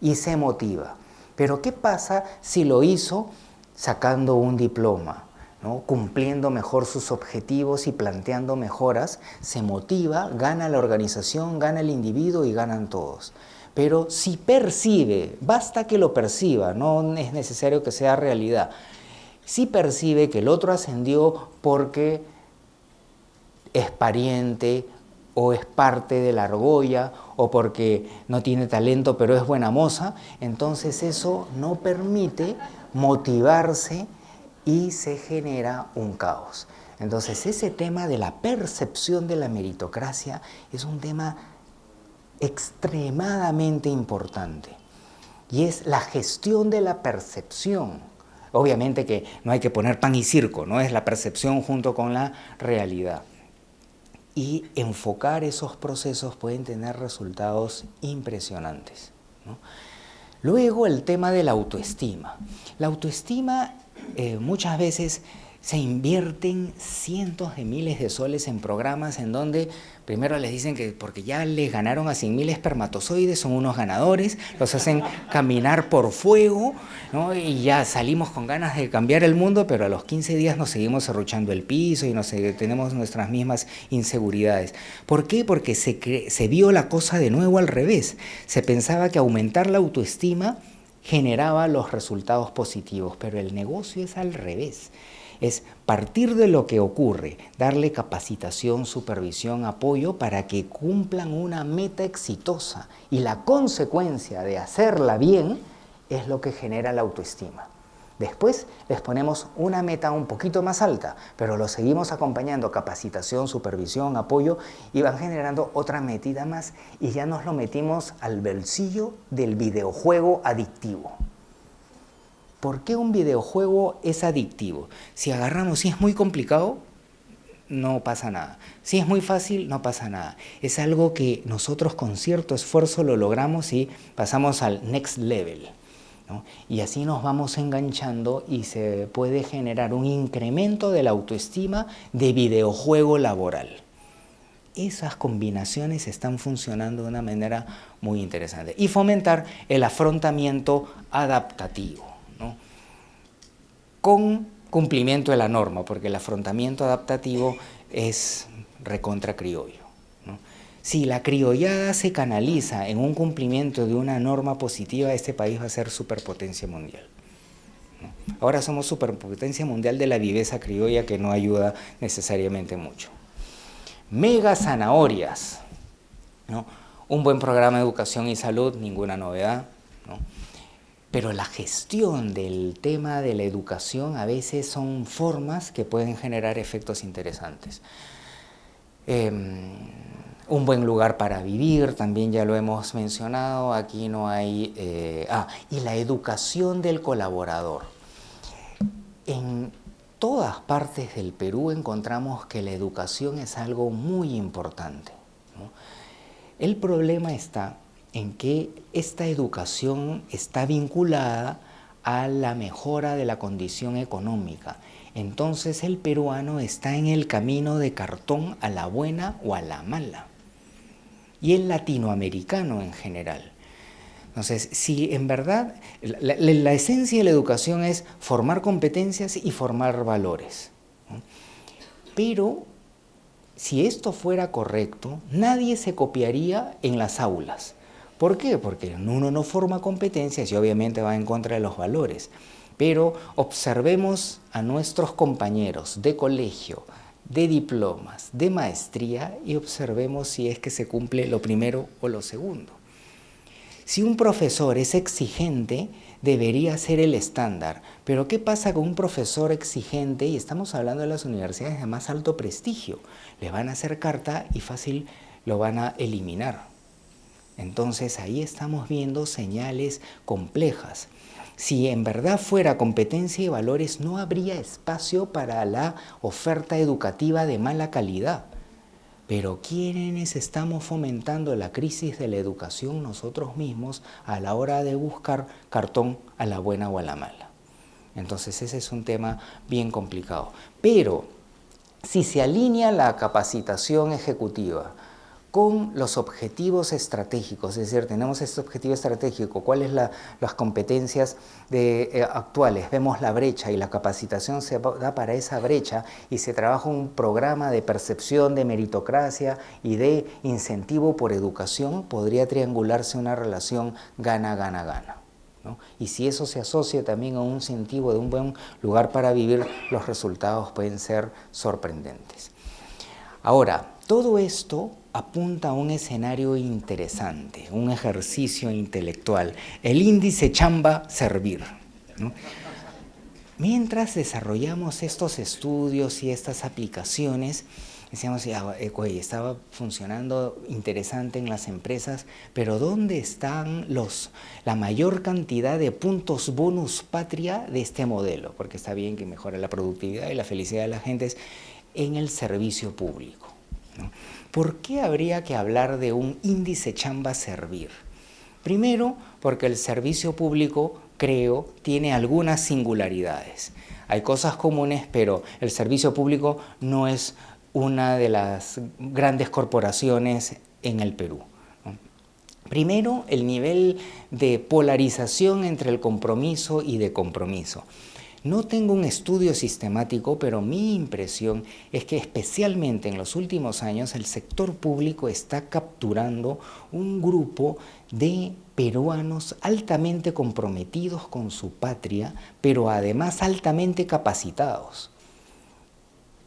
y se motiva. Pero ¿qué pasa si lo hizo sacando un diploma? ¿No? Cumpliendo mejor sus objetivos y planteando mejoras, se motiva, gana la organización, gana el individuo y ganan todos. Pero si percibe, basta que lo perciba, no es necesario que sea realidad, si percibe que el otro ascendió porque es pariente o es parte de la argolla o porque no tiene talento pero es buena moza, entonces eso no permite motivarse y se genera un caos. Entonces ese tema de la percepción de la meritocracia es un tema extremadamente importante y es la gestión de la percepción. Obviamente que no hay que poner pan y circo, ¿no? Es la percepción junto con la realidad. Y enfocar esos procesos pueden tener resultados impresionantes, ¿no? Luego el tema de la autoestima. La autoestima muchas veces se invierten cientos de miles de soles en programas en donde primero les dicen que porque ya les ganaron a 100.000 espermatozoides, son unos ganadores, los hacen caminar por fuego, ¿no? Y ya salimos con ganas de cambiar el mundo, pero a los 15 días nos seguimos serruchando el piso y tenemos nuestras mismas inseguridades. ¿Por qué? Porque se vio la cosa de nuevo al revés. Se pensaba que aumentar la autoestima generaba los resultados positivos, pero el negocio es al revés. Es partir de lo que ocurre, darle capacitación, supervisión, apoyo para que cumplan una meta exitosa. Y la consecuencia de hacerla bien es lo que genera la autoestima. Después les ponemos una meta un poquito más alta, pero lo seguimos acompañando, capacitación, supervisión, apoyo, y van generando otra metida más y ya nos lo metimos al bolsillo del videojuego adictivo. ¿Por qué un videojuego es adictivo? Si es muy complicado, no pasa nada. Si es muy fácil, no pasa nada. Es algo que nosotros con cierto esfuerzo lo logramos y pasamos al next level, ¿no? Y así nos vamos enganchando y se puede generar un incremento de la autoestima de videojuego laboral. Esas combinaciones están funcionando de una manera muy interesante. Y fomentar el afrontamiento adaptativo, ¿no? Con cumplimiento de la norma, porque el afrontamiento adaptativo es recontra criollo, ¿no? Si la criollada se canaliza en un cumplimiento de una norma positiva, este país va a ser superpotencia mundial, ¿no? Ahora somos superpotencia mundial de la viveza criolla, que no ayuda necesariamente mucho. Mega zanahorias, ¿no? Un buen programa de educación y salud, ninguna novedad, ¿no? Pero la gestión del tema de la educación a veces son formas que pueden generar efectos interesantes. Un buen lugar para vivir, también ya lo hemos mencionado, aquí no hay... y la educación del colaborador. En todas partes del Perú encontramos que la educación es algo muy importante, ¿no? El problema está en que esta educación está vinculada a la mejora de la condición económica. Entonces el peruano está en el camino de cartón a la buena o a la mala. Y el latinoamericano en general. Entonces, si en verdad la esencia de la educación es formar competencias y formar valores, ¿no? Pero si esto fuera correcto, nadie se copiaría en las aulas. ¿Por qué? Porque uno no forma competencias y obviamente va en contra de los valores. Pero observemos a nuestros compañeros de colegio, de diplomas, de maestría y observemos si es que se cumple lo primero o lo segundo. Si un profesor es exigente, debería ser el estándar. Pero ¿qué pasa con un profesor exigente? Y estamos hablando de las universidades de más alto prestigio. Le van a hacer carta y fácil lo van a eliminar. Entonces ahí estamos viendo señales complejas. Si en verdad fuera competencia y valores, no habría espacio para la oferta educativa de mala calidad. Pero ¿quiénes estamos fomentando la crisis de la educación? Nosotros mismos a la hora de buscar cartón a la buena o a la mala. Entonces ese es un tema bien complicado. Pero si se alinea la capacitación ejecutiva con los objetivos estratégicos, es decir, tenemos este objetivo estratégico, ¿cuáles son las competencias actuales? Vemos la brecha y la capacitación se da para esa brecha y se trabaja un programa de percepción de meritocracia y de incentivo por educación, podría triangularse una relación gana-gana-gana, ¿no? Y si eso se asocia también a un incentivo de un buen lugar para vivir, los resultados pueden ser sorprendentes. Ahora, todo esto apunta a un escenario interesante, un ejercicio intelectual, el índice chamba servir, ¿no? Mientras desarrollamos estos estudios y estas aplicaciones, decíamos, estaba funcionando interesante en las empresas, pero ¿dónde están la mayor cantidad de puntos bonus patria de este modelo? Porque está bien que mejora la productividad y la felicidad de la gente en el servicio público, ¿no? ¿Por qué habría que hablar de un índice chamba servir? Primero, porque el servicio público, creo, tiene algunas singularidades. Hay cosas comunes, pero el servicio público no es una de las grandes corporaciones en el Perú, ¿no? Primero, el nivel de polarización entre el compromiso y de compromiso. No tengo un estudio sistemático, pero mi impresión es que especialmente en los últimos años el sector público está capturando un grupo de peruanos altamente comprometidos con su patria, pero además altamente capacitados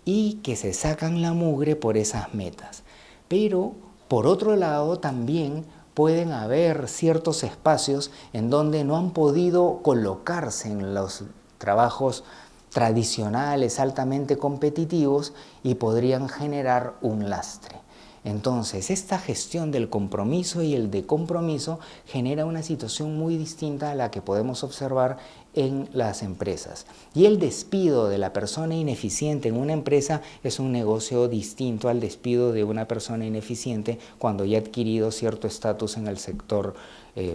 y que se sacan la mugre por esas metas. Pero, por otro lado, también pueden haber ciertos espacios en donde no han podido colocarse en los trabajos tradicionales, altamente competitivos y podrían generar un lastre. Entonces, esta gestión del compromiso y el de compromiso genera una situación muy distinta a la que podemos observar en las empresas. Y el despido de la persona ineficiente en una empresa es un negocio distinto al despido de una persona ineficiente cuando ya ha adquirido cierto estatus en el sector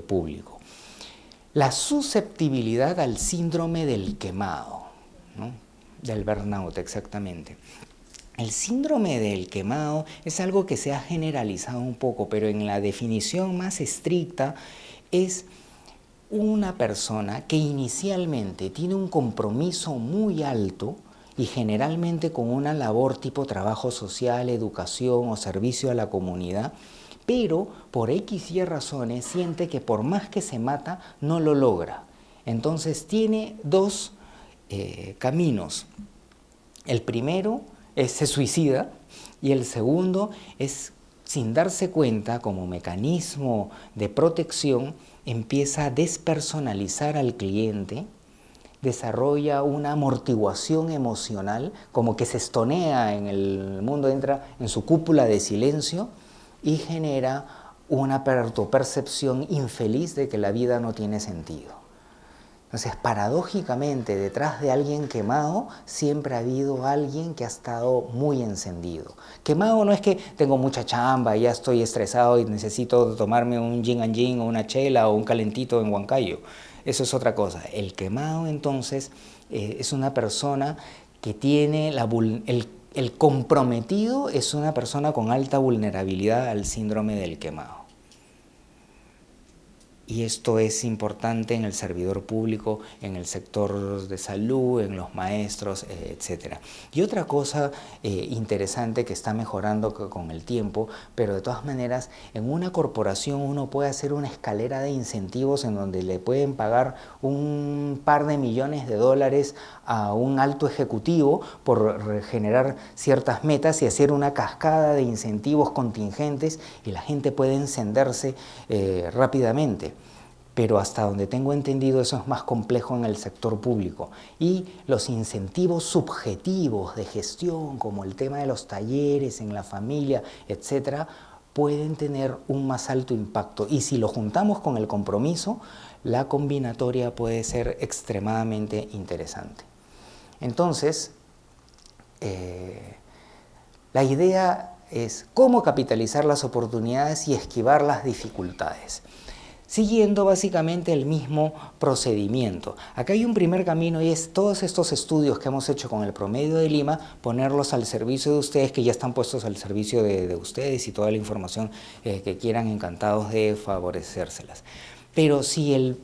público. La susceptibilidad al síndrome del quemado, ¿no? Del burnout exactamente. El síndrome del quemado es algo que se ha generalizado un poco, pero en la definición más estricta es una persona que inicialmente tiene un compromiso muy alto y generalmente con una labor tipo trabajo social, educación o servicio a la comunidad, pero por X y razones siente que por más que se mata no lo logra. Entonces tiene dos caminos. El primero se suicida y el segundo es sin darse cuenta, como mecanismo de protección, empieza a despersonalizar al cliente, desarrolla una amortiguación emocional, como que se estonea en el mundo, entra en su cúpula de silencio y genera una percepción infeliz de que la vida no tiene sentido. Entonces, paradójicamente, detrás de alguien quemado siempre ha habido alguien que ha estado muy encendido. Quemado no es que tengo mucha chamba, ya estoy estresado y necesito tomarme un gin and gin o una chela o un calentito en Huancayo. Eso es otra cosa. El quemado, entonces, es una persona que tiene el comprometido, es una persona con alta vulnerabilidad al síndrome del quemado. Y esto es importante en el servidor público, en el sector de salud, en los maestros, etc. Y otra cosa interesante que está mejorando con el tiempo, pero de todas maneras, en una corporación uno puede hacer una escalera de incentivos en donde le pueden pagar un par de millones de dólares a un alto ejecutivo por generar ciertas metas y hacer una cascada de incentivos contingentes y la gente puede encenderse rápidamente. Pero hasta donde tengo entendido eso es más complejo en el sector público. Y los incentivos subjetivos de gestión, como el tema de los talleres en la familia, etcétera, pueden tener un más alto impacto. Y si lo juntamos con el compromiso, la combinatoria puede ser extremadamente interesante. Entonces, la idea es cómo capitalizar las oportunidades y esquivar las dificultades, siguiendo básicamente el mismo procedimiento. Acá hay un primer camino y es todos estos estudios que hemos hecho con el promedio de Lima, ponerlos al servicio de ustedes, que ya están puestos al servicio de ustedes, y toda la información que quieran, encantados de favorecérselas. Pero si el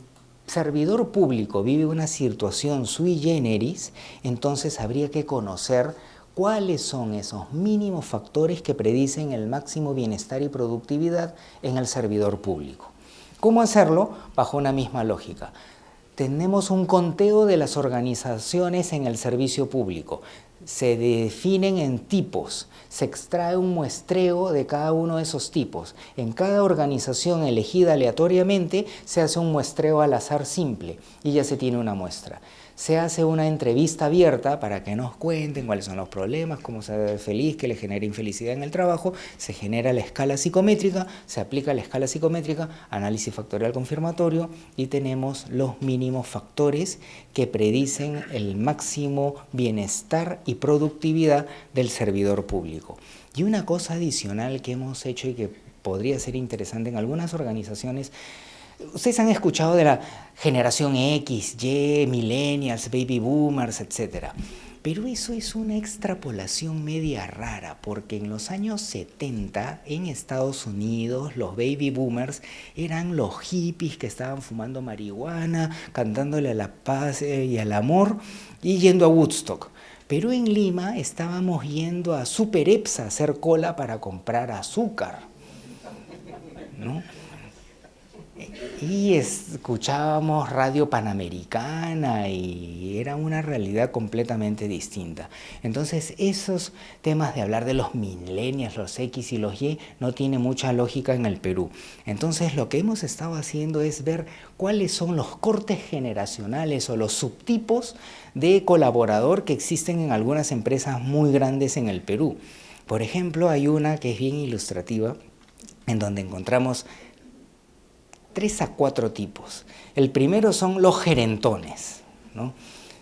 servidor público vive una situación sui generis, entonces habría que conocer cuáles son esos mínimos factores que predicen el máximo bienestar y productividad en el servidor público. ¿Cómo hacerlo? Bajo una misma lógica. Tenemos un conteo de las organizaciones en el servicio público. Se definen en tipos, se extrae un muestreo de cada uno de esos tipos. En cada organización elegida aleatoriamente se hace un muestreo al azar simple y ya se tiene una muestra. Se hace una entrevista abierta para que nos cuenten cuáles son los problemas, cómo se ve feliz, qué le genera infelicidad en el trabajo. Se genera la escala psicométrica, se aplica la escala psicométrica, análisis factorial confirmatorio y tenemos los mínimos factores que predicen el máximo bienestar y productividad del servidor público. Y una cosa adicional que hemos hecho y que podría ser interesante en algunas organizaciones. Ustedes han escuchado de la generación X, Y, millennials, baby boomers, etc. Pero eso es una extrapolación media rara, porque en los años 70 en Estados Unidos los baby boomers eran los hippies que estaban fumando marihuana, cantándole a la paz y al amor y yendo a Woodstock. Pero en Lima estábamos yendo a Super Epsa a hacer cola para comprar azúcar, ¿no? Y escuchábamos Radio Panamericana y era una realidad completamente distinta. Entonces esos temas de hablar de los millennials, los X y los Y no tiene mucha lógica en el Perú. Entonces lo que hemos estado haciendo es ver cuáles son los cortes generacionales o los subtipos de colaborador que existen en algunas empresas muy grandes en el Perú. Por ejemplo, hay una que es bien ilustrativa en donde encontramos 3 a 4 tipos. El primero son los gerentones, ¿no?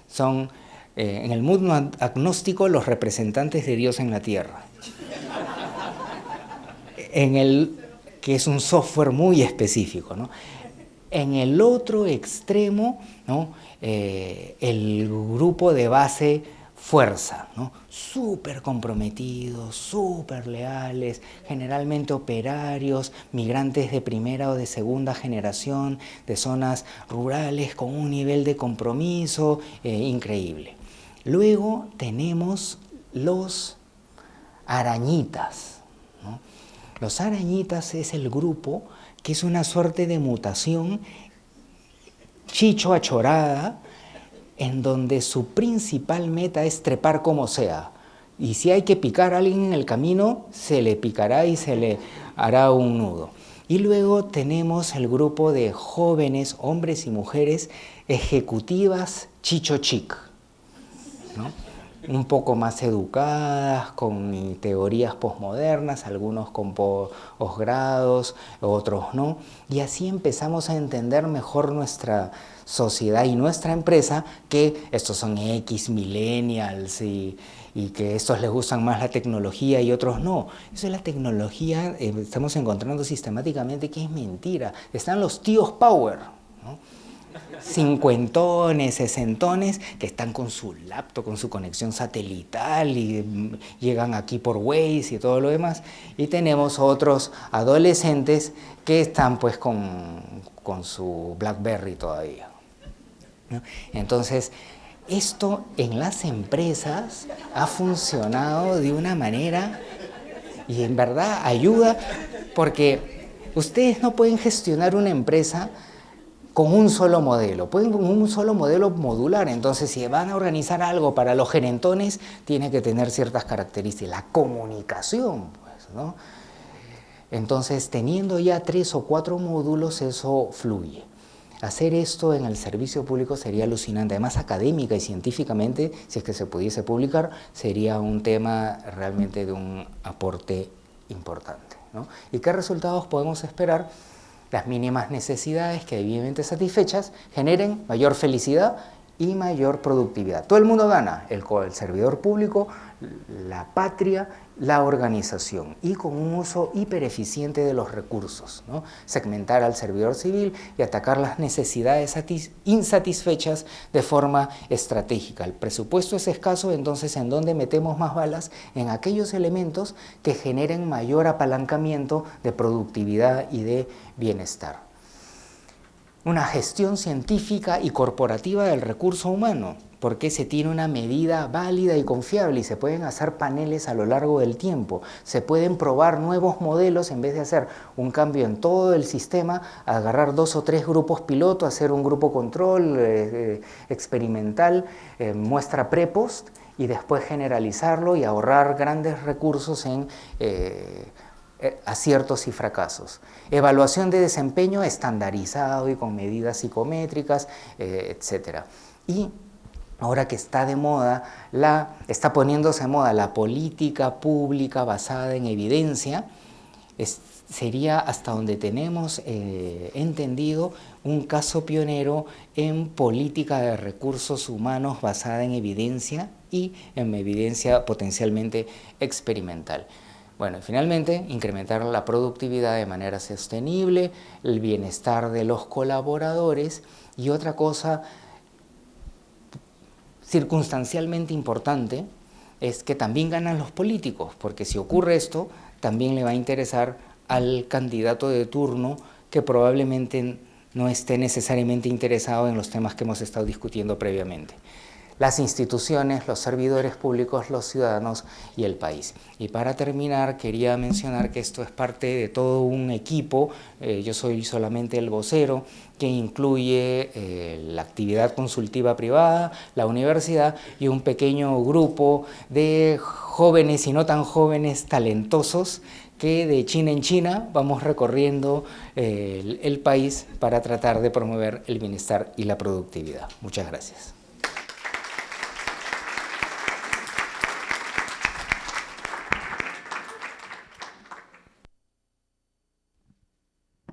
Son, en el mundo agnóstico, los representantes de Dios en la tierra. Que es un software muy específico, ¿no? En el otro extremo, ¿no? El grupo de base fuerza, ¿no? Súper comprometidos, súper leales, generalmente operarios, migrantes de primera o de segunda generación, de zonas rurales con un nivel de compromiso increíble. Luego tenemos los arañitas, ¿no? Los arañitas es el grupo que es una suerte de mutación chicho achorada, en donde su principal meta es trepar como sea. Y si hay que picar a alguien en el camino, se le picará y se le hará un nudo. Y luego tenemos el grupo de jóvenes, hombres y mujeres, ejecutivas chicho chic, ¿no? Un poco más educadas, con teorías posmodernas, algunos con posgrados, otros no. Y así empezamos a entender mejor nuestra sociedad y nuestra empresa, que estos son X, millennials y que estos les gustan más la tecnología y otros no. Eso es la tecnología, estamos encontrando sistemáticamente que es mentira. Están los tíos Power, ¿no? Cincuentones, sesentones, que están con su laptop, con su conexión satelital y llegan aquí por Waze y todo lo demás. Y tenemos otros adolescentes que están pues con su BlackBerry todavía, ¿no? Entonces, esto en las empresas ha funcionado de una manera y en verdad ayuda, porque ustedes no pueden gestionar una empresa con un solo modelo, pueden con un solo modelo modular. Entonces, si van a organizar algo para los gerentones, tiene que tener ciertas características. La comunicación, pues, ¿no? Entonces, teniendo ya 3 o 4 módulos, eso fluye. Hacer esto en el servicio público sería alucinante. Además, académica y científicamente, si es que se pudiese publicar, sería un tema realmente de un aporte importante, ¿no? ¿Y qué resultados podemos esperar? Las mínimas necesidades que debidamente satisfechas generen mayor felicidad y mayor productividad. Todo el mundo gana, el servidor público, la patria, la organización, y con un uso hipereficiente de los recursos, ¿no? Segmentar al servidor civil y atacar las necesidades insatisfechas de forma estratégica. El presupuesto es escaso, entonces ¿en dónde metemos más balas? En aquellos elementos que generen mayor apalancamiento de productividad y de bienestar. Una gestión científica y corporativa del recurso humano, porque se tiene una medida válida y confiable y se pueden hacer paneles a lo largo del tiempo, se pueden probar nuevos modelos en vez de hacer un cambio en todo el sistema, agarrar 2 o 3 grupos piloto, hacer un grupo control experimental, muestra pre-post y después generalizarlo y ahorrar grandes recursos en aciertos y fracasos. Evaluación de desempeño estandarizado y con medidas psicométricas, etc. Y ahora que está de moda, está poniéndose de moda la política pública basada en evidencia, sería, hasta donde tenemos entendido, un caso pionero en política de recursos humanos basada en evidencia y en evidencia potencialmente experimental. Bueno, finalmente, incrementar la productividad de manera sostenible, el bienestar de los colaboradores y otra cosa circunstancialmente importante es que también ganan los políticos, porque si ocurre esto, también le va a interesar al candidato de turno que probablemente no esté necesariamente interesado en los temas que hemos estado discutiendo previamente. Las instituciones, los servidores públicos, los ciudadanos y el país. Y para terminar, quería mencionar que esto es parte de todo un equipo. Yo soy solamente el vocero, que incluye la actividad consultiva privada, la universidad y un pequeño grupo de jóvenes y no tan jóvenes talentosos que de China en China vamos recorriendo el país para tratar de promover el bienestar y la productividad. Muchas gracias.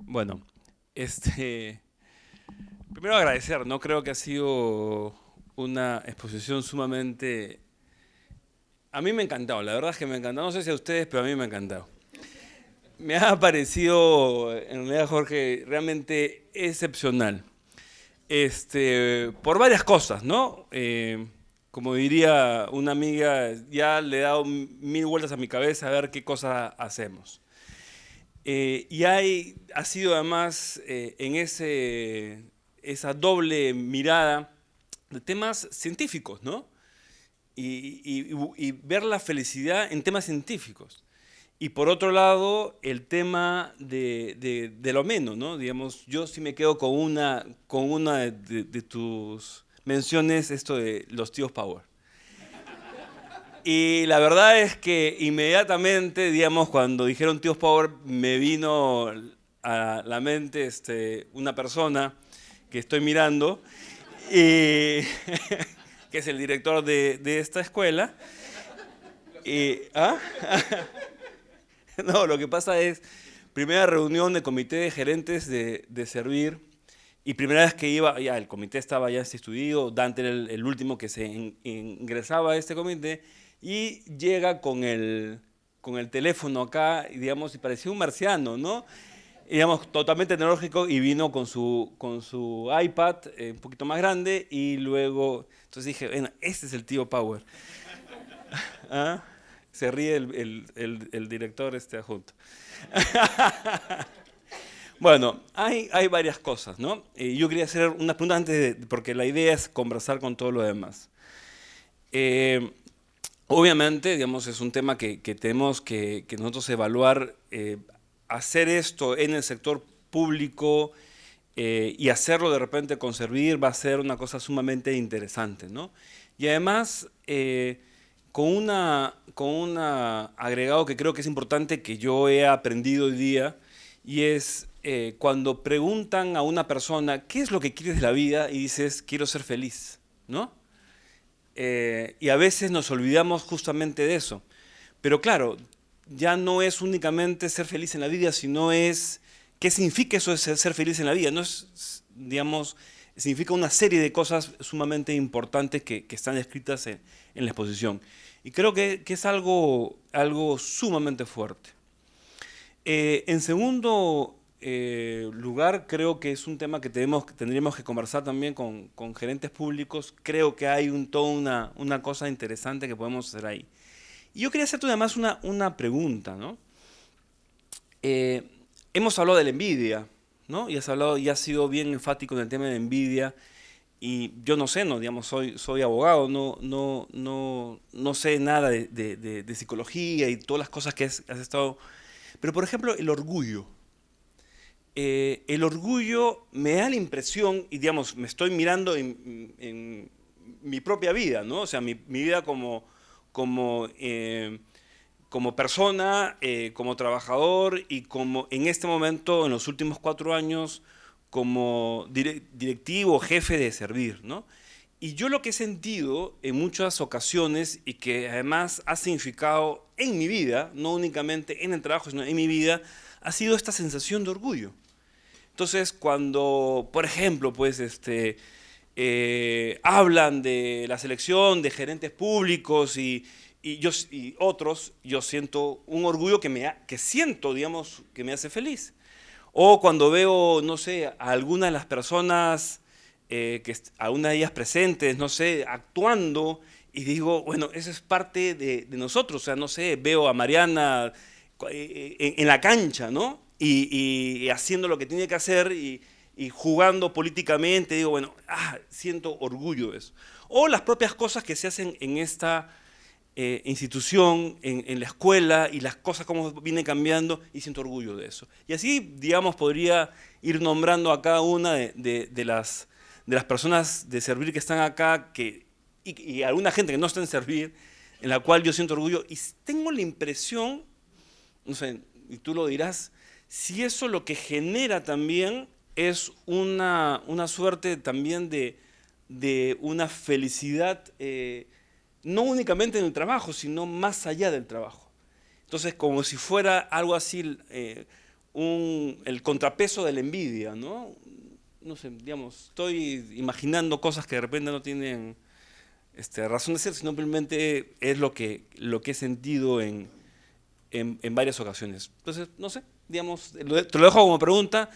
Bueno, primero agradecer, ¿no? Creo que ha sido una exposición sumamente... A mí me ha encantado, la verdad es que me ha encantado. No sé si a ustedes, pero a mí me ha encantado. Me ha parecido, en realidad, Jorge, realmente excepcional. Por varias cosas, ¿no? Como diría una amiga, ya le he dado 1000 vueltas a mi cabeza a ver qué cosa hacemos. Y ha sido además en esa doble mirada de temas científicos, ¿no? Y ver la felicidad en temas científicos. Y por otro lado, el tema de lo menos, ¿no? Digamos, yo sí me quedo con una de tus menciones, esto de los tíos Power. Y la verdad es que inmediatamente, digamos, cuando dijeron Tíos Power, me vino a la mente una persona que estoy mirando, y, que es el director de esta escuela. ¿Ah? No, lo que pasa es, primera reunión de comité de gerentes de Servir, y primera vez que iba, ya el comité estaba ya instituido, Dante era el último que se ingresaba a este comité, y llega con el teléfono acá, y, digamos, y parecía un marciano, ¿no? Y, digamos, totalmente tecnológico, y vino con su iPad un poquito más grande, y luego, entonces dije, bueno, este es el tío Power. ¿Ah? Se ríe el director adjunto. Bueno, hay varias cosas, ¿no? Yo quería hacer una pregunta antes, porque la idea es conversar con todo lo demás. Obviamente, digamos, es un tema que tenemos que nosotros evaluar, hacer esto en el sector público y hacerlo de repente con Servir va a ser una cosa sumamente interesante, ¿no? Y además, con un agregado que creo que es importante, que yo he aprendido hoy día, y es cuando preguntan a una persona, ¿qué es lo que quieres de la vida? Y dices, quiero ser feliz, ¿no? Y a veces nos olvidamos justamente de eso. Pero claro, ya no es únicamente ser feliz en la vida, sino es qué significa eso de ser feliz en la vida. No es, digamos, significa una serie de cosas sumamente importantes que están escritas en la exposición. Y creo que es algo sumamente fuerte. En segundo lugar, creo que es un tema que tendríamos que conversar también con gerentes públicos. Creo que hay toda una cosa interesante que podemos hacer ahí. Y yo quería hacerte además una pregunta, ¿no? Hemos hablado de la envidia, ¿no? Y has sido bien enfático en el tema de la envidia. Y yo no sé, no, digamos, soy abogado, no sé nada de psicología y todas las cosas que has estado. Pero, por ejemplo, el orgullo. El orgullo me da la impresión, y digamos, me estoy mirando en mi propia vida, ¿no? O sea, mi vida como persona, como trabajador, y como en este momento, en los últimos 4 años, como directivo, jefe de Servir, ¿no? Y yo lo que he sentido en muchas ocasiones, y que además ha significado en mi vida, no únicamente en el trabajo, sino en mi vida, ha sido esta sensación de orgullo. Entonces, cuando, por ejemplo, pues, hablan de la selección de gerentes públicos y otros, yo siento un orgullo que siento, digamos, que me hace feliz. O cuando veo, no sé, a algunas de las personas, algunas de ellas presentes, no sé, actuando, y digo, bueno, eso es parte de nosotros. O sea, no sé, veo a Mariana en la cancha, ¿no? Y haciendo lo que tiene que hacer y jugando políticamente, digo, bueno, siento orgullo de eso. O las propias cosas que se hacen en esta institución, en la escuela, y las cosas como vienen cambiando, y siento orgullo de eso. Y así, digamos, podría ir nombrando a cada una de las personas de Servir que están acá, y alguna gente que no está en Servir, en la cual yo siento orgullo, y tengo la impresión, no sé, y tú lo dirás, si eso lo que genera también es una suerte también de una felicidad, no únicamente en el trabajo, sino más allá del trabajo. Entonces, como si fuera algo así, el contrapeso de la envidia, ¿no? No sé, digamos, estoy imaginando cosas que de repente no tienen razón de ser, sino simplemente es lo que he sentido en varias ocasiones. Entonces, no sé, digamos, te lo dejo como pregunta,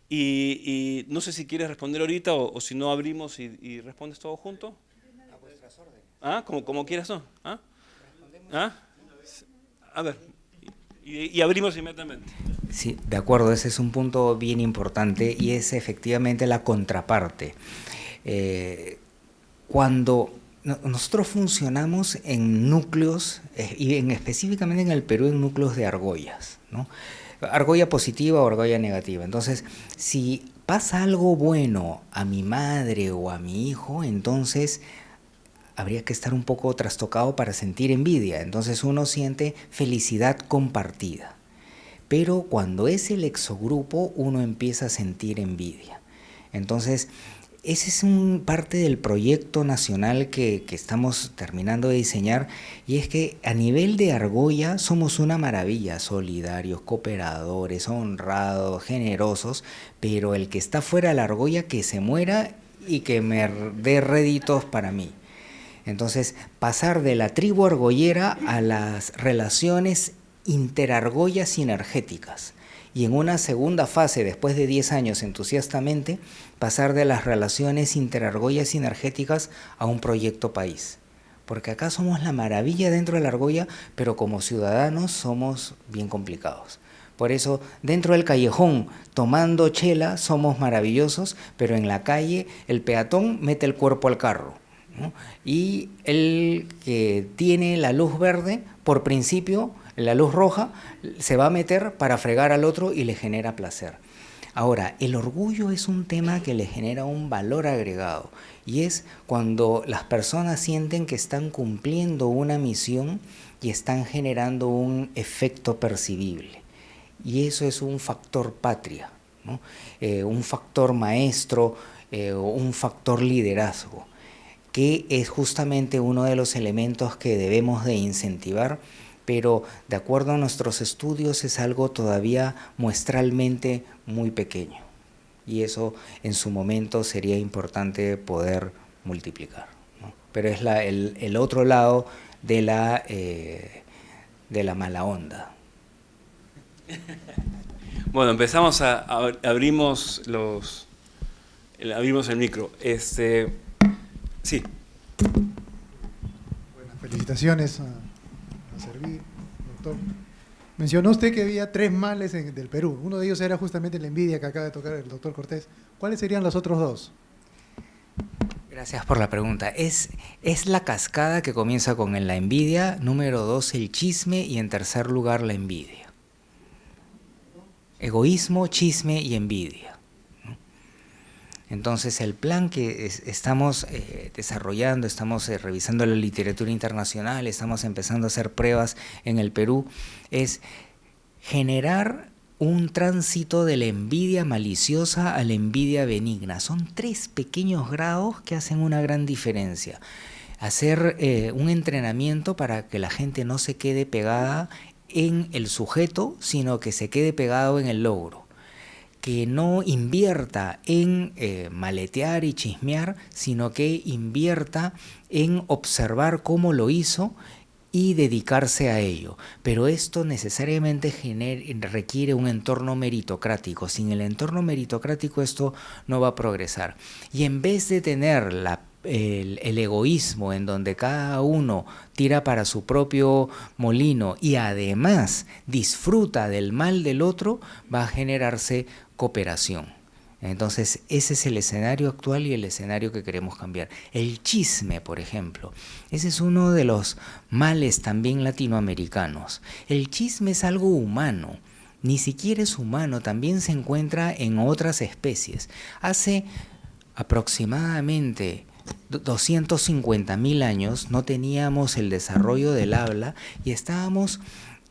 y no sé si quieres responder ahorita o si no abrimos y respondes todo junto. A vuestras órdenes. Como quieras, ¿no? A ver, y abrimos inmediatamente. Sí, de acuerdo, ese es un punto bien importante, y es efectivamente la contraparte. Cuando nosotros funcionamos en núcleos, y específicamente en el Perú en núcleos de argollas, ¿no? Argolla positiva o argolla negativa. Entonces, si pasa algo bueno a mi madre o a mi hijo, entonces habría que estar un poco trastocado para sentir envidia. Entonces uno siente felicidad compartida. Pero cuando es el exogrupo, uno empieza a sentir envidia. Entonces, ese es un parte del proyecto nacional que estamos terminando de diseñar, y es que a nivel de Argolla somos una maravilla, solidarios, cooperadores, honrados, generosos, pero el que está fuera de la Argolla que se muera y que me dé réditos para mí. Entonces, pasar de la tribu argollera a las relaciones interargollas sinergéticas. Y en una segunda fase, después de 10 años entusiastamente, pasar de las relaciones interargollas sinergéticas a un proyecto país. Porque acá somos la maravilla dentro de la argolla, pero como ciudadanos somos bien complicados. Por eso, dentro del callejón, tomando chela, somos maravillosos, pero en la calle el peatón mete el cuerpo al carro, ¿no? Y el que tiene la luz verde, por principio, la luz roja, se va a meter para fregar al otro y le genera placer. Ahora, el orgullo es un tema que le genera un valor agregado, y es cuando las personas sienten que están cumpliendo una misión y están generando un efecto percibible. Y eso es un factor patria, ¿no? Un factor maestro, un factor liderazgo, que es justamente uno de los elementos que debemos de incentivar, pero de acuerdo a nuestros estudios es algo todavía muestralmente muy pequeño, y eso en su momento sería importante poder multiplicar, ¿no? Pero es el otro lado de la mala onda. Bueno, empezamos abrimos el micro. Sí. Buenas felicitaciones a servir, doctor. Mencionó usted que había 3 males del Perú. Uno de ellos era justamente la envidia que acaba de tocar el doctor Cortés. ¿Cuáles serían los otros 2? Gracias por la pregunta. Es la cascada que comienza con la envidia, número 2 el chisme, y en tercer lugar la envidia. Egoísmo, chisme y envidia. Entonces el plan que estamos desarrollando, estamos revisando la literatura internacional, estamos empezando a hacer pruebas en el Perú, es generar un tránsito de la envidia maliciosa a la envidia benigna. Son 3 pequeños grados que hacen una gran diferencia. Hacer un entrenamiento para que la gente no se quede pegada en el sujeto, sino que se quede pegado en el logro. Que no invierta en maletear y chismear, sino que invierta en observar cómo lo hizo y dedicarse a ello. Pero esto necesariamente requiere un entorno meritocrático. Sin el entorno meritocrático esto no va a progresar. Y en vez de tener el egoísmo en donde cada uno tira para su propio molino y además disfruta del mal del otro, va a generarse cooperación. Entonces ese es el escenario actual y el escenario que queremos cambiar. El chisme, por ejemplo, ese es uno de los males también latinoamericanos. El chisme es algo humano, ni siquiera es humano, también se encuentra en otras especies. Hace aproximadamente 250.000 años no teníamos el desarrollo del habla y estábamos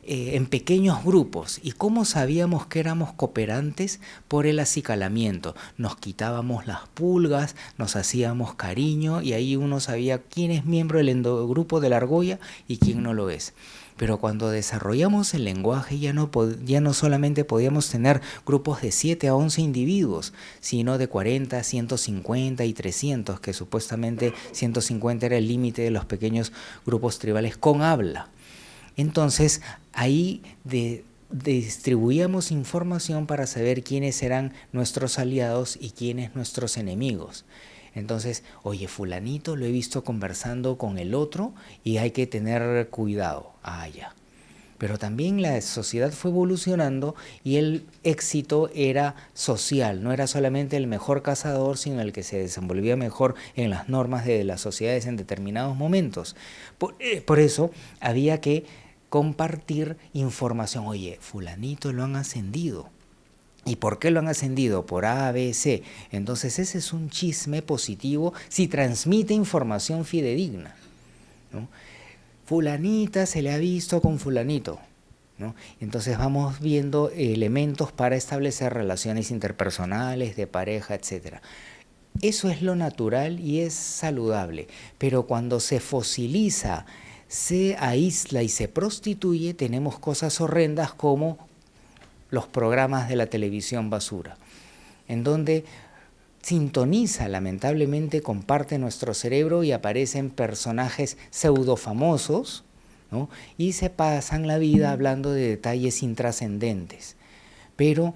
en pequeños grupos. ¿Y cómo sabíamos que éramos cooperantes? Por el acicalamiento. Nos quitábamos las pulgas, nos hacíamos cariño y ahí uno sabía quién es miembro del endogrupo de la argolla y quién no lo es. Pero cuando desarrollamos el lenguaje ya no solamente podíamos tener grupos de 7 a 11 individuos, sino de 40, 150 y 300, que supuestamente 150 era el límite de los pequeños grupos tribales con habla. Entonces ahí distribuíamos información para saber quiénes eran nuestros aliados y quiénes nuestros enemigos. Entonces, oye, fulanito lo he visto conversando con el otro y hay que tener cuidado. Ah, ya. Pero también la sociedad fue evolucionando y el éxito era social, no era solamente el mejor cazador, sino el que se desenvolvía mejor en las normas de las sociedades en determinados momentos. Por eso había que compartir información. Oye, fulanito lo han ascendido. ¿Y por qué lo han ascendido? Por A, B, C. Entonces ese es un chisme positivo si transmite información fidedigna, ¿no? Fulanita se le ha visto con fulanito, ¿no? Entonces vamos viendo elementos para establecer relaciones interpersonales, de pareja, etc. Eso es lo natural y es saludable, pero cuando se fosiliza, se aísla y se prostituye, tenemos cosas horrendas como los programas de la televisión basura, en donde sintoniza, lamentablemente, comparte nuestro cerebro y aparecen personajes pseudofamosos, ¿no? Y se pasan la vida hablando de detalles intrascendentes. Pero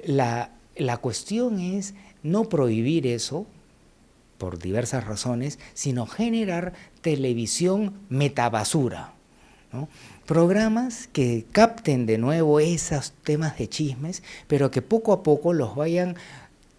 la cuestión es no prohibir eso, por diversas razones, sino generar televisión metabasura, ¿no? Programas que capten de nuevo esos temas de chismes, pero que poco a poco los vayan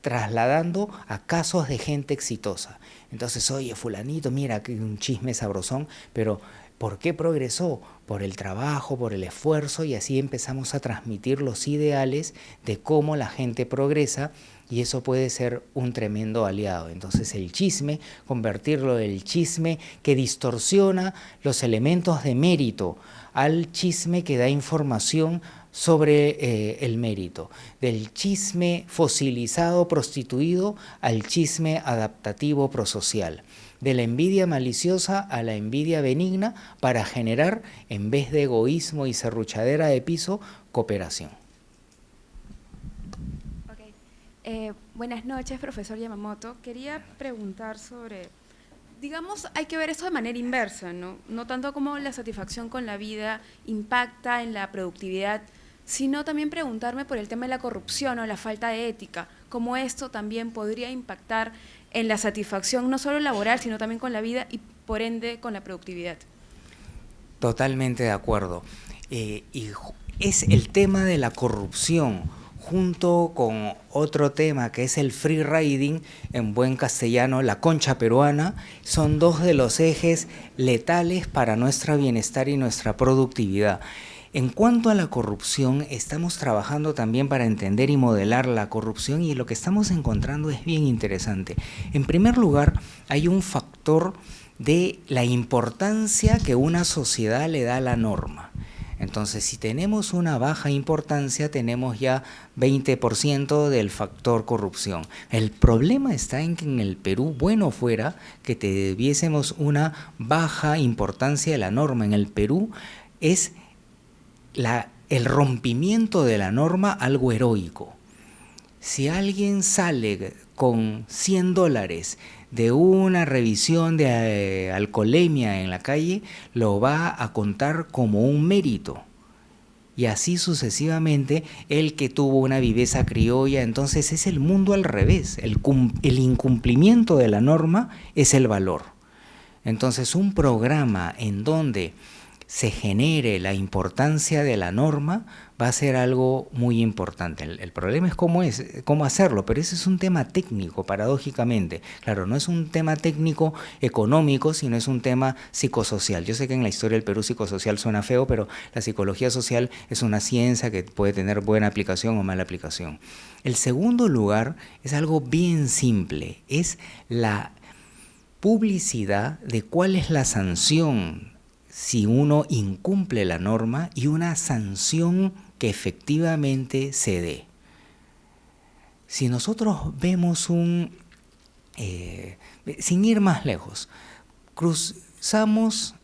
trasladando a casos de gente exitosa. Entonces, oye, fulanito, mira que un chisme sabrosón, pero ¿por qué progresó? Por el trabajo, por el esfuerzo, y así empezamos a transmitir los ideales de cómo la gente progresa, y eso puede ser un tremendo aliado. Entonces el chisme, convertirlo del chisme que distorsiona los elementos de mérito al chisme que da información sobre el mérito, del chisme fosilizado, prostituido, al chisme adaptativo prosocial, de la envidia maliciosa a la envidia benigna, para generar, en vez de egoísmo y serruchadera de piso, cooperación. Buenas noches, profesor Yamamoto. Quería preguntar sobre, digamos, hay que ver esto de manera inversa, ¿no? No tanto como la satisfacción con la vida impacta en la productividad, sino también preguntarme por el tema de la corrupción o la falta de ética, cómo esto también podría impactar en la satisfacción no solo laboral, sino también con la vida y por ende con la productividad. Totalmente de acuerdo. Y es el tema de la corrupción, junto con otro tema que es el free riding, en buen castellano, la concha peruana, son dos de los ejes letales para nuestro bienestar y nuestra productividad. En cuanto a la corrupción, estamos trabajando también para entender y modelar la corrupción, y lo que estamos encontrando es bien interesante. En primer lugar, hay un factor de la importancia que una sociedad le da a la norma. Entonces, si tenemos una baja importancia, tenemos ya 20% del factor corrupción. El problema está en que en el Perú, bueno fuera que tuviésemos una baja importancia de la norma. En el Perú es el rompimiento de la norma algo heroico. Si alguien sale con $100 de una revisión de alcoholemia en la calle, lo va a contar como un mérito. Y así sucesivamente, el que tuvo una viveza criolla. Entonces es el mundo al revés. El incumplimiento de la norma es el valor. Entonces un programa en donde se genere la importancia de la norma va a ser algo muy importante. El problema es cómo hacerlo, pero ese es un tema técnico, paradójicamente. Claro, no es un tema técnico económico, sino es un tema psicosocial. Yo sé que en la historia del Perú psicosocial suena feo, pero la psicología social es una ciencia que puede tener buena aplicación o mala aplicación. El segundo lugar es algo bien simple, es la publicidad de cuál es la sanción si uno incumple la norma, y una sanción que efectivamente se dé. Si nosotros vemos sin ir más lejos, cruzamos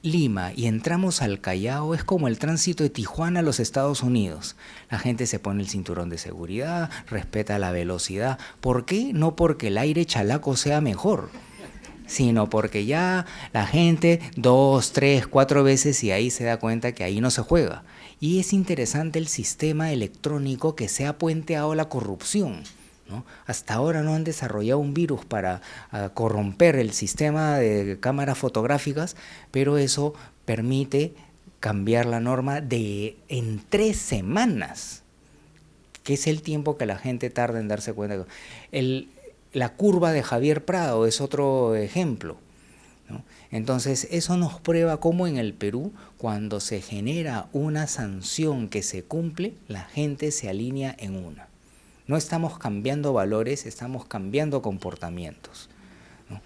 Lima y entramos al Callao, es como el tránsito de Tijuana a los Estados Unidos. La gente se pone el cinturón de seguridad, respeta la velocidad. ¿Por qué? No porque el aire chalaco sea mejor, sino porque ya la gente 2, 3, 4 veces, y ahí se da cuenta que ahí no se juega. Y es interesante el sistema electrónico que se ha puenteado la corrupción, ¿no? Hasta ahora no han desarrollado un virus para corromper el sistema de cámaras fotográficas, pero eso permite cambiar la norma en 3 semanas, que es el tiempo que la gente tarda en darse cuenta. La curva de Javier Prado es otro ejemplo, ¿no? Entonces, eso nos prueba cómo en el Perú, cuando se genera una sanción que se cumple, la gente se alinea en una. No estamos cambiando valores, estamos cambiando comportamientos, ¿no?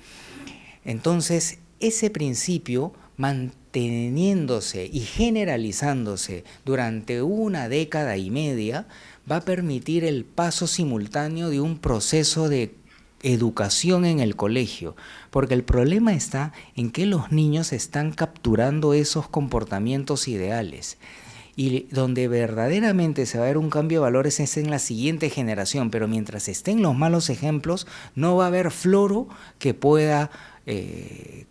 Entonces, ese principio, manteniéndose y generalizándose durante una década y media, va a permitir el paso simultáneo de un proceso de educación en el colegio, porque el problema está en que los niños están capturando esos comportamientos ideales. Y donde verdaderamente se va a ver un cambio de valores es en la siguiente generación, pero mientras estén los malos ejemplos, no va a haber floro que pueda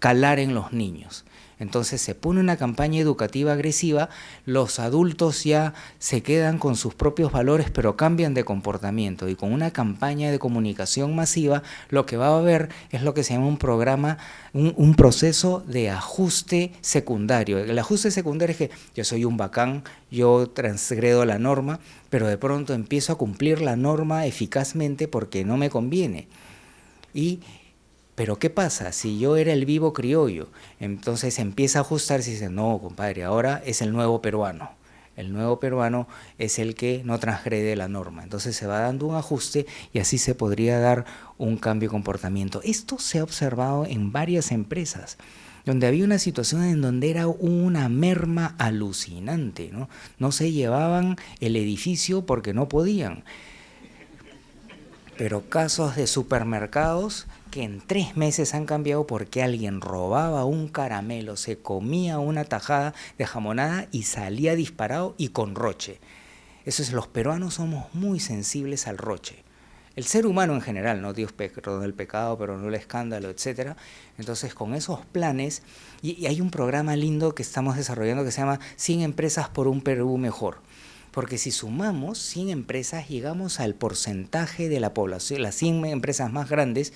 calar en los niños. Entonces se pone una campaña educativa agresiva, los adultos ya se quedan con sus propios valores, pero cambian de comportamiento. Y con una campaña de comunicación masiva, lo que va a haber es lo que se llama un proceso de ajuste secundario. El ajuste secundario es que yo soy un bacán, yo transgredo la norma, pero de pronto empiezo a cumplir la norma eficazmente porque no me conviene. Pero ¿qué pasa? Si yo era el vivo criollo, entonces empieza a ajustarse y dice, no, compadre, ahora es el nuevo peruano. El nuevo peruano es el que no transgrede la norma. Entonces se va dando un ajuste y así se podría dar un cambio de comportamiento. Esto se ha observado en varias empresas, donde había una situación en donde era una merma alucinante, ¿no? No se llevaban el edificio porque no podían. Pero casos de supermercados que en 3 meses han cambiado porque alguien robaba un caramelo, se comía una tajada de jamonada y salía disparado y con roche. Eso es, los peruanos somos muy sensibles al roche. El ser humano en general, no Dios perdón el pecado, pero no el escándalo, etc. Entonces, con esos planes, y hay un programa lindo que estamos desarrollando que se llama 100 empresas por un Perú mejor. Porque si sumamos 100 empresas, llegamos al porcentaje de la población, las 100 empresas más grandes,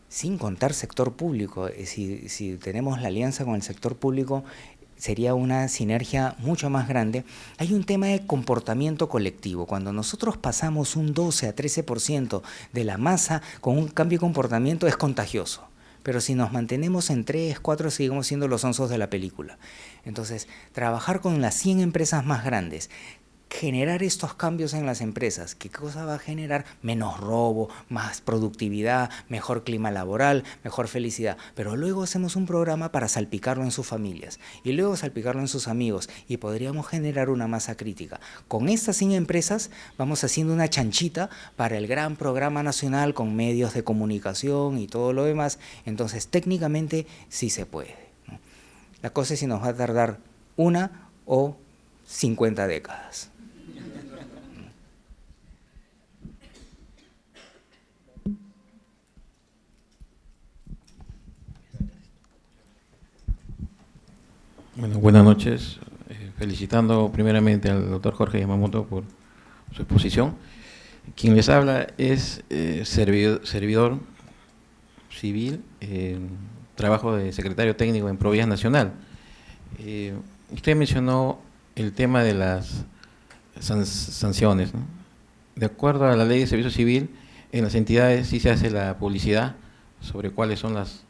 sin contar sector público. Si tenemos la alianza con el sector público, sería una sinergia mucho más grande. Hay un tema de comportamiento colectivo. Cuando nosotros pasamos un 12 a 13% de la masa con un cambio de comportamiento, es contagioso. Pero si nos mantenemos en 3, 4, seguimos siendo los onzos de la película. Entonces, trabajar con las 100 empresas más grandes, generar estos cambios en las empresas, ¿qué cosa va a generar? Menos robo, más productividad, mejor clima laboral, mejor felicidad. Pero luego hacemos un programa para salpicarlo en sus familias y luego salpicarlo en sus amigos y podríamos generar una masa crítica. Con estas 100 empresas vamos haciendo una chanchita para el gran programa nacional con medios de comunicación y todo lo demás. Entonces, técnicamente sí se puede, ¿no? La cosa es si nos va a tardar 1 o 50 décadas. Bueno, buenas noches. Felicitando primeramente al doctor Jorge Yamamoto por su exposición. Quien les habla es servidor civil, trabajo de secretario técnico en Provías Nacional. Usted mencionó el tema de las sanciones, ¿no? De acuerdo a la ley de servicio civil, en las entidades sí se hace la publicidad sobre cuáles son las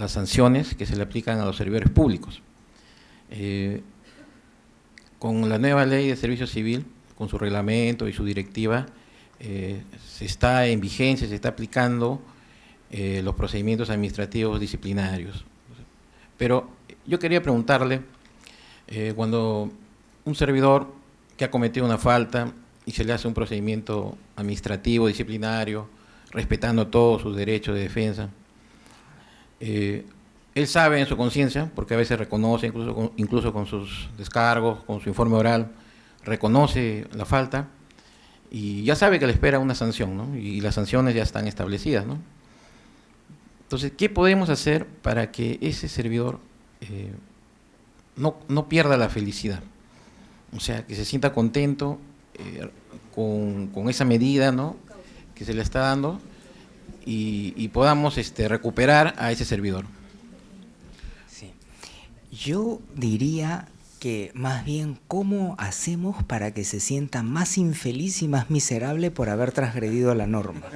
sanciones que se le aplican a los servidores públicos. Con la nueva ley de servicio civil, con su reglamento y su directiva, se está en vigencia, se está aplicando los procedimientos administrativos disciplinarios. Pero yo quería preguntarle, cuando un servidor que ha cometido una falta y se le hace un procedimiento administrativo, disciplinario, respetando todos sus derechos de defensa, él sabe en su conciencia, porque a veces reconoce, incluso con sus descargos, con su informe oral, reconoce la falta y ya sabe que le espera una sanción, ¿no? Y las sanciones ya están establecidas, ¿no? Entonces, ¿qué podemos hacer para que ese servidor no pierda la felicidad? O sea, que se sienta contento con esa medida, ¿no?, que se le está dando y podamos recuperar a ese servidor. Sí. Yo diría que más bien cómo hacemos para que se sienta más infeliz y más miserable por haber transgredido la norma.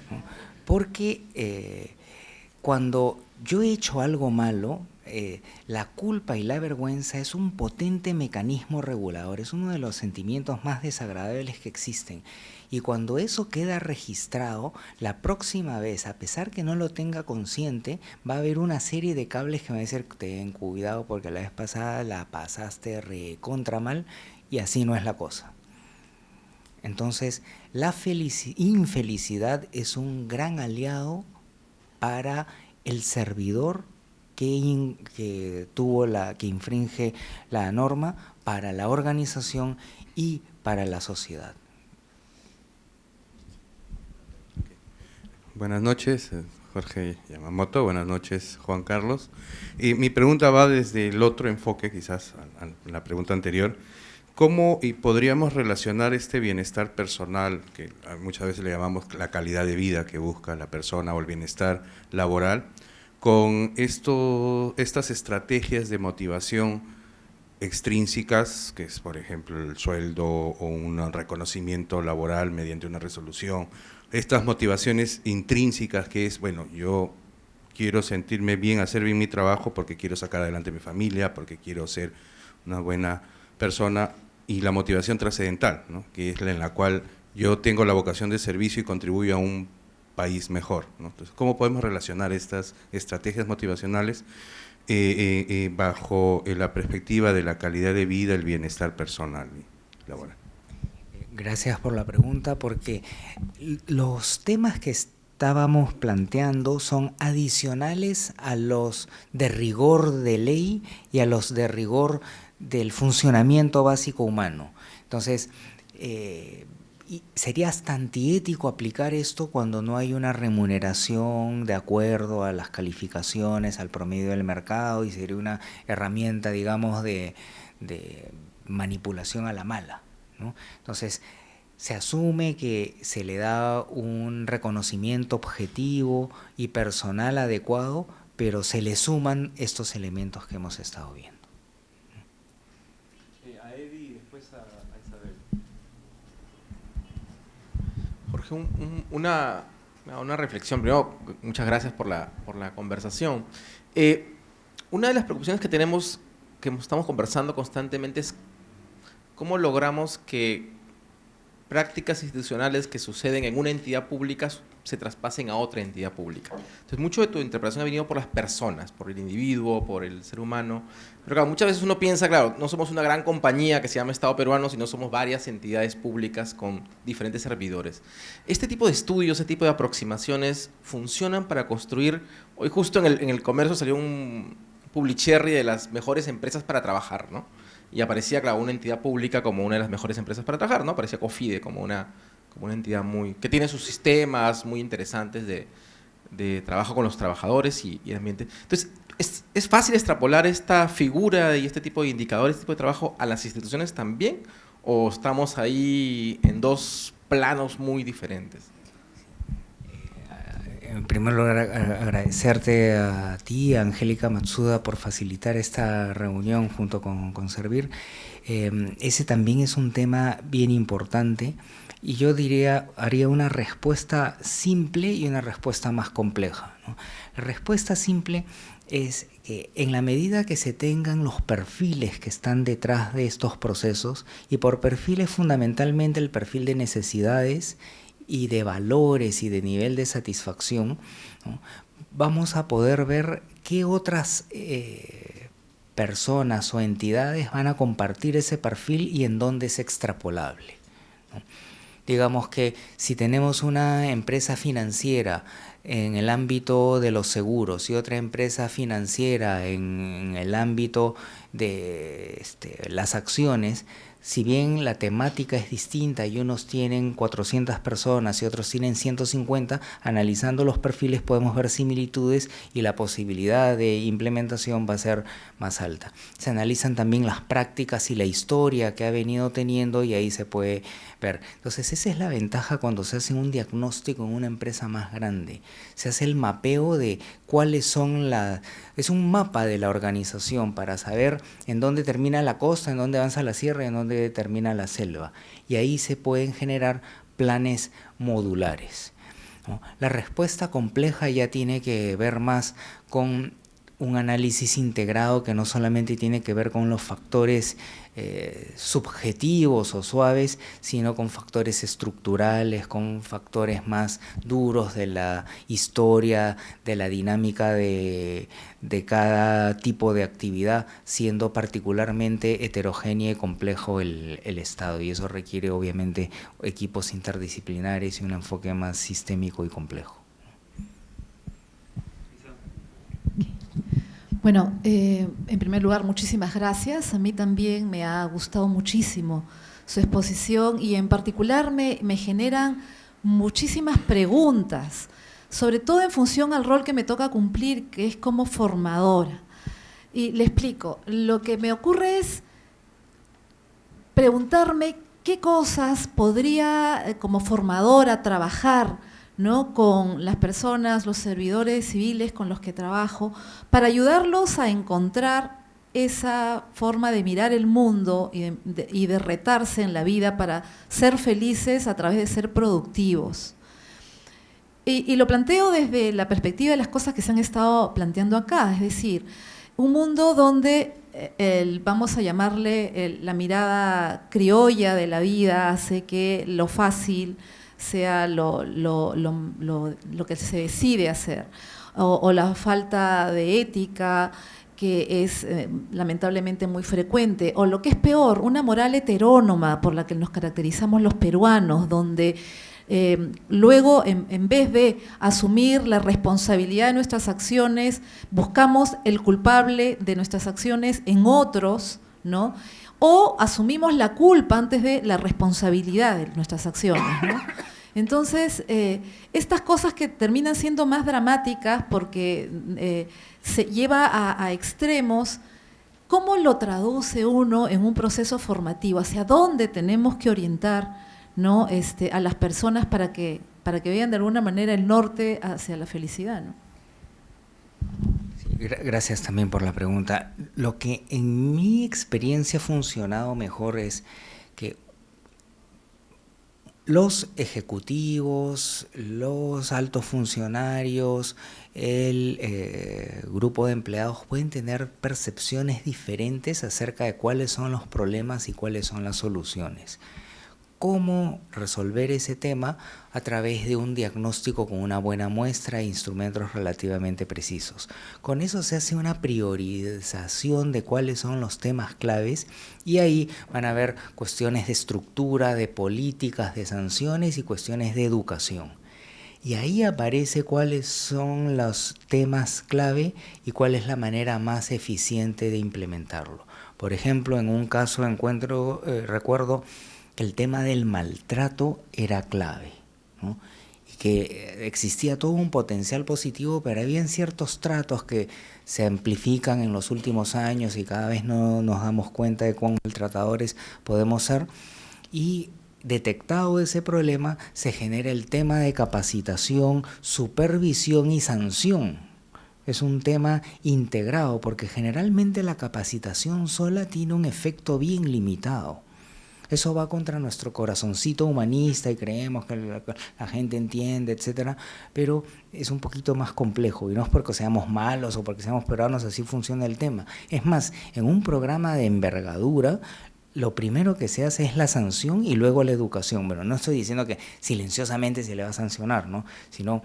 ¿No? Porque cuando yo he hecho algo malo, la culpa y la vergüenza es un potente mecanismo regulador, es uno de los sentimientos más desagradables que existen. Y cuando eso queda registrado, la próxima vez, a pesar que no lo tenga consciente, va a haber una serie de cables que me van a decir, ten cuidado porque la vez pasada la pasaste recontra mal y así no es la cosa. Entonces, la infelicidad es un gran aliado para el servidor que infringe la norma, para la organización y para la sociedad. Buenas noches, Jorge Yamamoto. Buenas noches, Juan Carlos. Y mi pregunta va desde el otro enfoque, quizás, a la pregunta anterior. ¿Cómo podríamos relacionar este bienestar personal, que muchas veces le llamamos la calidad de vida que busca la persona o el bienestar laboral, con estas estrategias de motivación extrínsecas, que es, por ejemplo, el sueldo o un reconocimiento laboral mediante una resolución? Estas motivaciones intrínsecas que es, bueno, yo quiero sentirme bien, hacer bien mi trabajo porque quiero sacar adelante mi familia, porque quiero ser una buena persona, y la motivación trascendental, ¿no?, que es en la cual yo tengo la vocación de servicio y contribuyo a un país mejor, ¿no? Entonces, ¿cómo podemos relacionar estas estrategias motivacionales bajo la perspectiva de la calidad de vida, el bienestar personal y laboral? Gracias por la pregunta, porque los temas que estábamos planteando son adicionales a los de rigor de ley y a los de rigor del funcionamiento básico humano. Entonces, sería hasta antiético aplicar esto cuando no hay una remuneración de acuerdo a las calificaciones, al promedio del mercado, y sería una herramienta, digamos, de manipulación a la mala, ¿no? Entonces, se asume que se le da un reconocimiento objetivo y personal adecuado, pero se le suman estos elementos que hemos estado viendo. A Eddie y después a Isabel. Jorge, una reflexión. Primero, muchas gracias por la conversación. Una de las preocupaciones que tenemos, que estamos conversando constantemente, es cómo logramos que prácticas institucionales que suceden en una entidad pública se traspasen a otra entidad pública. Entonces, mucho de tu interpretación ha venido por las personas, por el individuo, por el ser humano. Pero claro, muchas veces uno piensa, claro, no somos una gran compañía que se llama Estado peruano, sino somos varias entidades públicas con diferentes servidores. Este tipo de estudios, este tipo de aproximaciones funcionan para construir. Hoy justo en el comercio salió un Publicherry de las mejores empresas para trabajar, ¿no? Y aparecía, claro, una entidad pública como una de las mejores empresas para trabajar, ¿no? Aparecía Cofide como una entidad que tiene sus sistemas muy interesantes de trabajo con los trabajadores y ambiente. Entonces, ¿es fácil extrapolar esta figura y este tipo de indicadores, este tipo de trabajo a las instituciones también? ¿O estamos ahí en dos planos muy diferentes? En primer lugar, agradecerte a ti, a Angélica Matsuda, por facilitar esta reunión junto con Servir. Ese también es un tema bien importante, y yo haría una respuesta simple y una respuesta más compleja, ¿no? La respuesta simple es que en la medida que se tengan los perfiles que están detrás de estos procesos, y por perfiles fundamentalmente el perfil de necesidades y de valores y de nivel de satisfacción, ¿no?, vamos a poder ver qué otras personas o entidades van a compartir ese perfil y en dónde es extrapolable, ¿no? Digamos que si tenemos una empresa financiera en el ámbito de los seguros y otra empresa financiera en el ámbito de las acciones, si bien la temática es distinta y unos tienen 400 personas y otros tienen 150, analizando los perfiles podemos ver similitudes y la posibilidad de implementación va a ser más alta. Se analizan también las prácticas y la historia que ha venido teniendo, y ahí se puede ver. Entonces, esa es la ventaja cuando se hace un diagnóstico en una empresa más grande. Se hace el mapeo de cuáles son es un mapa de la organización para saber en dónde termina la costa, en dónde avanza la sierra y en dónde termina la selva. Y ahí se pueden generar planes modulares, ¿no? La respuesta compleja ya tiene que ver más con un análisis integrado que no solamente tiene que ver con los factores subjetivos o suaves, sino con factores estructurales, con factores más duros de la historia, de la dinámica de cada tipo de actividad, siendo particularmente heterogéneo y complejo el Estado. Y eso requiere obviamente equipos interdisciplinares y un enfoque más sistémico y complejo. Bueno, en primer lugar, muchísimas gracias. A mí también me ha gustado muchísimo su exposición y en particular me generan muchísimas preguntas, sobre todo en función al rol que me toca cumplir, que es como formadora. Y le explico, lo que me ocurre es preguntarme qué cosas podría como formadora trabajar, ¿no?, con las personas, los servidores civiles con los que trabajo, para ayudarlos a encontrar esa forma de mirar el mundo y de retarse en la vida para ser felices a través de ser productivos. Y lo planteo desde la perspectiva de las cosas que se han estado planteando acá, es decir, un mundo donde vamos a llamarle la mirada criolla de la vida hace que lo fácil sea lo que se decide hacer, o la falta de ética, que es lamentablemente muy frecuente, o lo que es peor, una moral heterónoma por la que nos caracterizamos los peruanos, donde luego en vez de asumir la responsabilidad de nuestras acciones, buscamos el culpable de nuestras acciones en otros, ¿no?, o asumimos la culpa antes de la responsabilidad de nuestras acciones, ¿no? Entonces, estas cosas que terminan siendo más dramáticas porque se lleva a extremos, ¿cómo lo traduce uno en un proceso formativo? ¿Hacia dónde tenemos que orientar, ¿no?, a las personas para que vean de alguna manera el norte hacia la felicidad, ¿no? Gracias también por la pregunta. Lo que en mi experiencia ha funcionado mejor es que los ejecutivos, los altos funcionarios, el grupo de empleados pueden tener percepciones diferentes acerca de cuáles son los problemas y cuáles son las soluciones. ¿Cómo resolver ese tema? A través de un diagnóstico con una buena muestra e instrumentos relativamente precisos. Con eso se hace una priorización de cuáles son los temas claves y ahí van a haber cuestiones de estructura, de políticas, de sanciones y cuestiones de educación. Y ahí aparece cuáles son los temas clave y cuál es la manera más eficiente de implementarlo. Por ejemplo, en un caso recuerdo que el tema del maltrato era clave, ¿no?, y que existía todo un potencial positivo, pero había ciertos tratos que se amplifican en los últimos años y cada vez no nos damos cuenta de cuán maltratadores podemos ser. Y detectado ese problema, se genera el tema de capacitación, supervisión y sanción. Es un tema integrado porque generalmente la capacitación sola tiene un efecto bien limitado. Eso va contra nuestro corazoncito humanista y creemos que la gente entiende, etcétera, pero es un poquito más complejo y no es porque seamos malos o porque seamos peruanos, así funciona el tema. Es más, en un programa de envergadura, lo primero que se hace es la sanción y luego la educación. Bueno, no estoy diciendo que silenciosamente se le va a sancionar, ¿no?, sino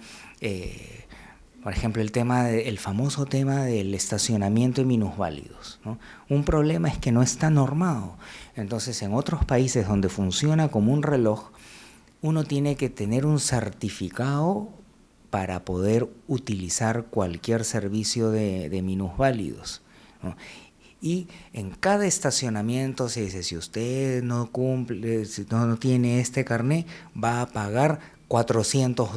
por ejemplo, el famoso tema del estacionamiento de minusválidos, ¿no? Un problema es que no está normado. Entonces, en otros países donde funciona como un reloj, uno tiene que tener un certificado para poder utilizar cualquier servicio de minusválidos, ¿no? Y en cada estacionamiento se dice, si usted no cumple, si no tiene este carné, va a pagar $400,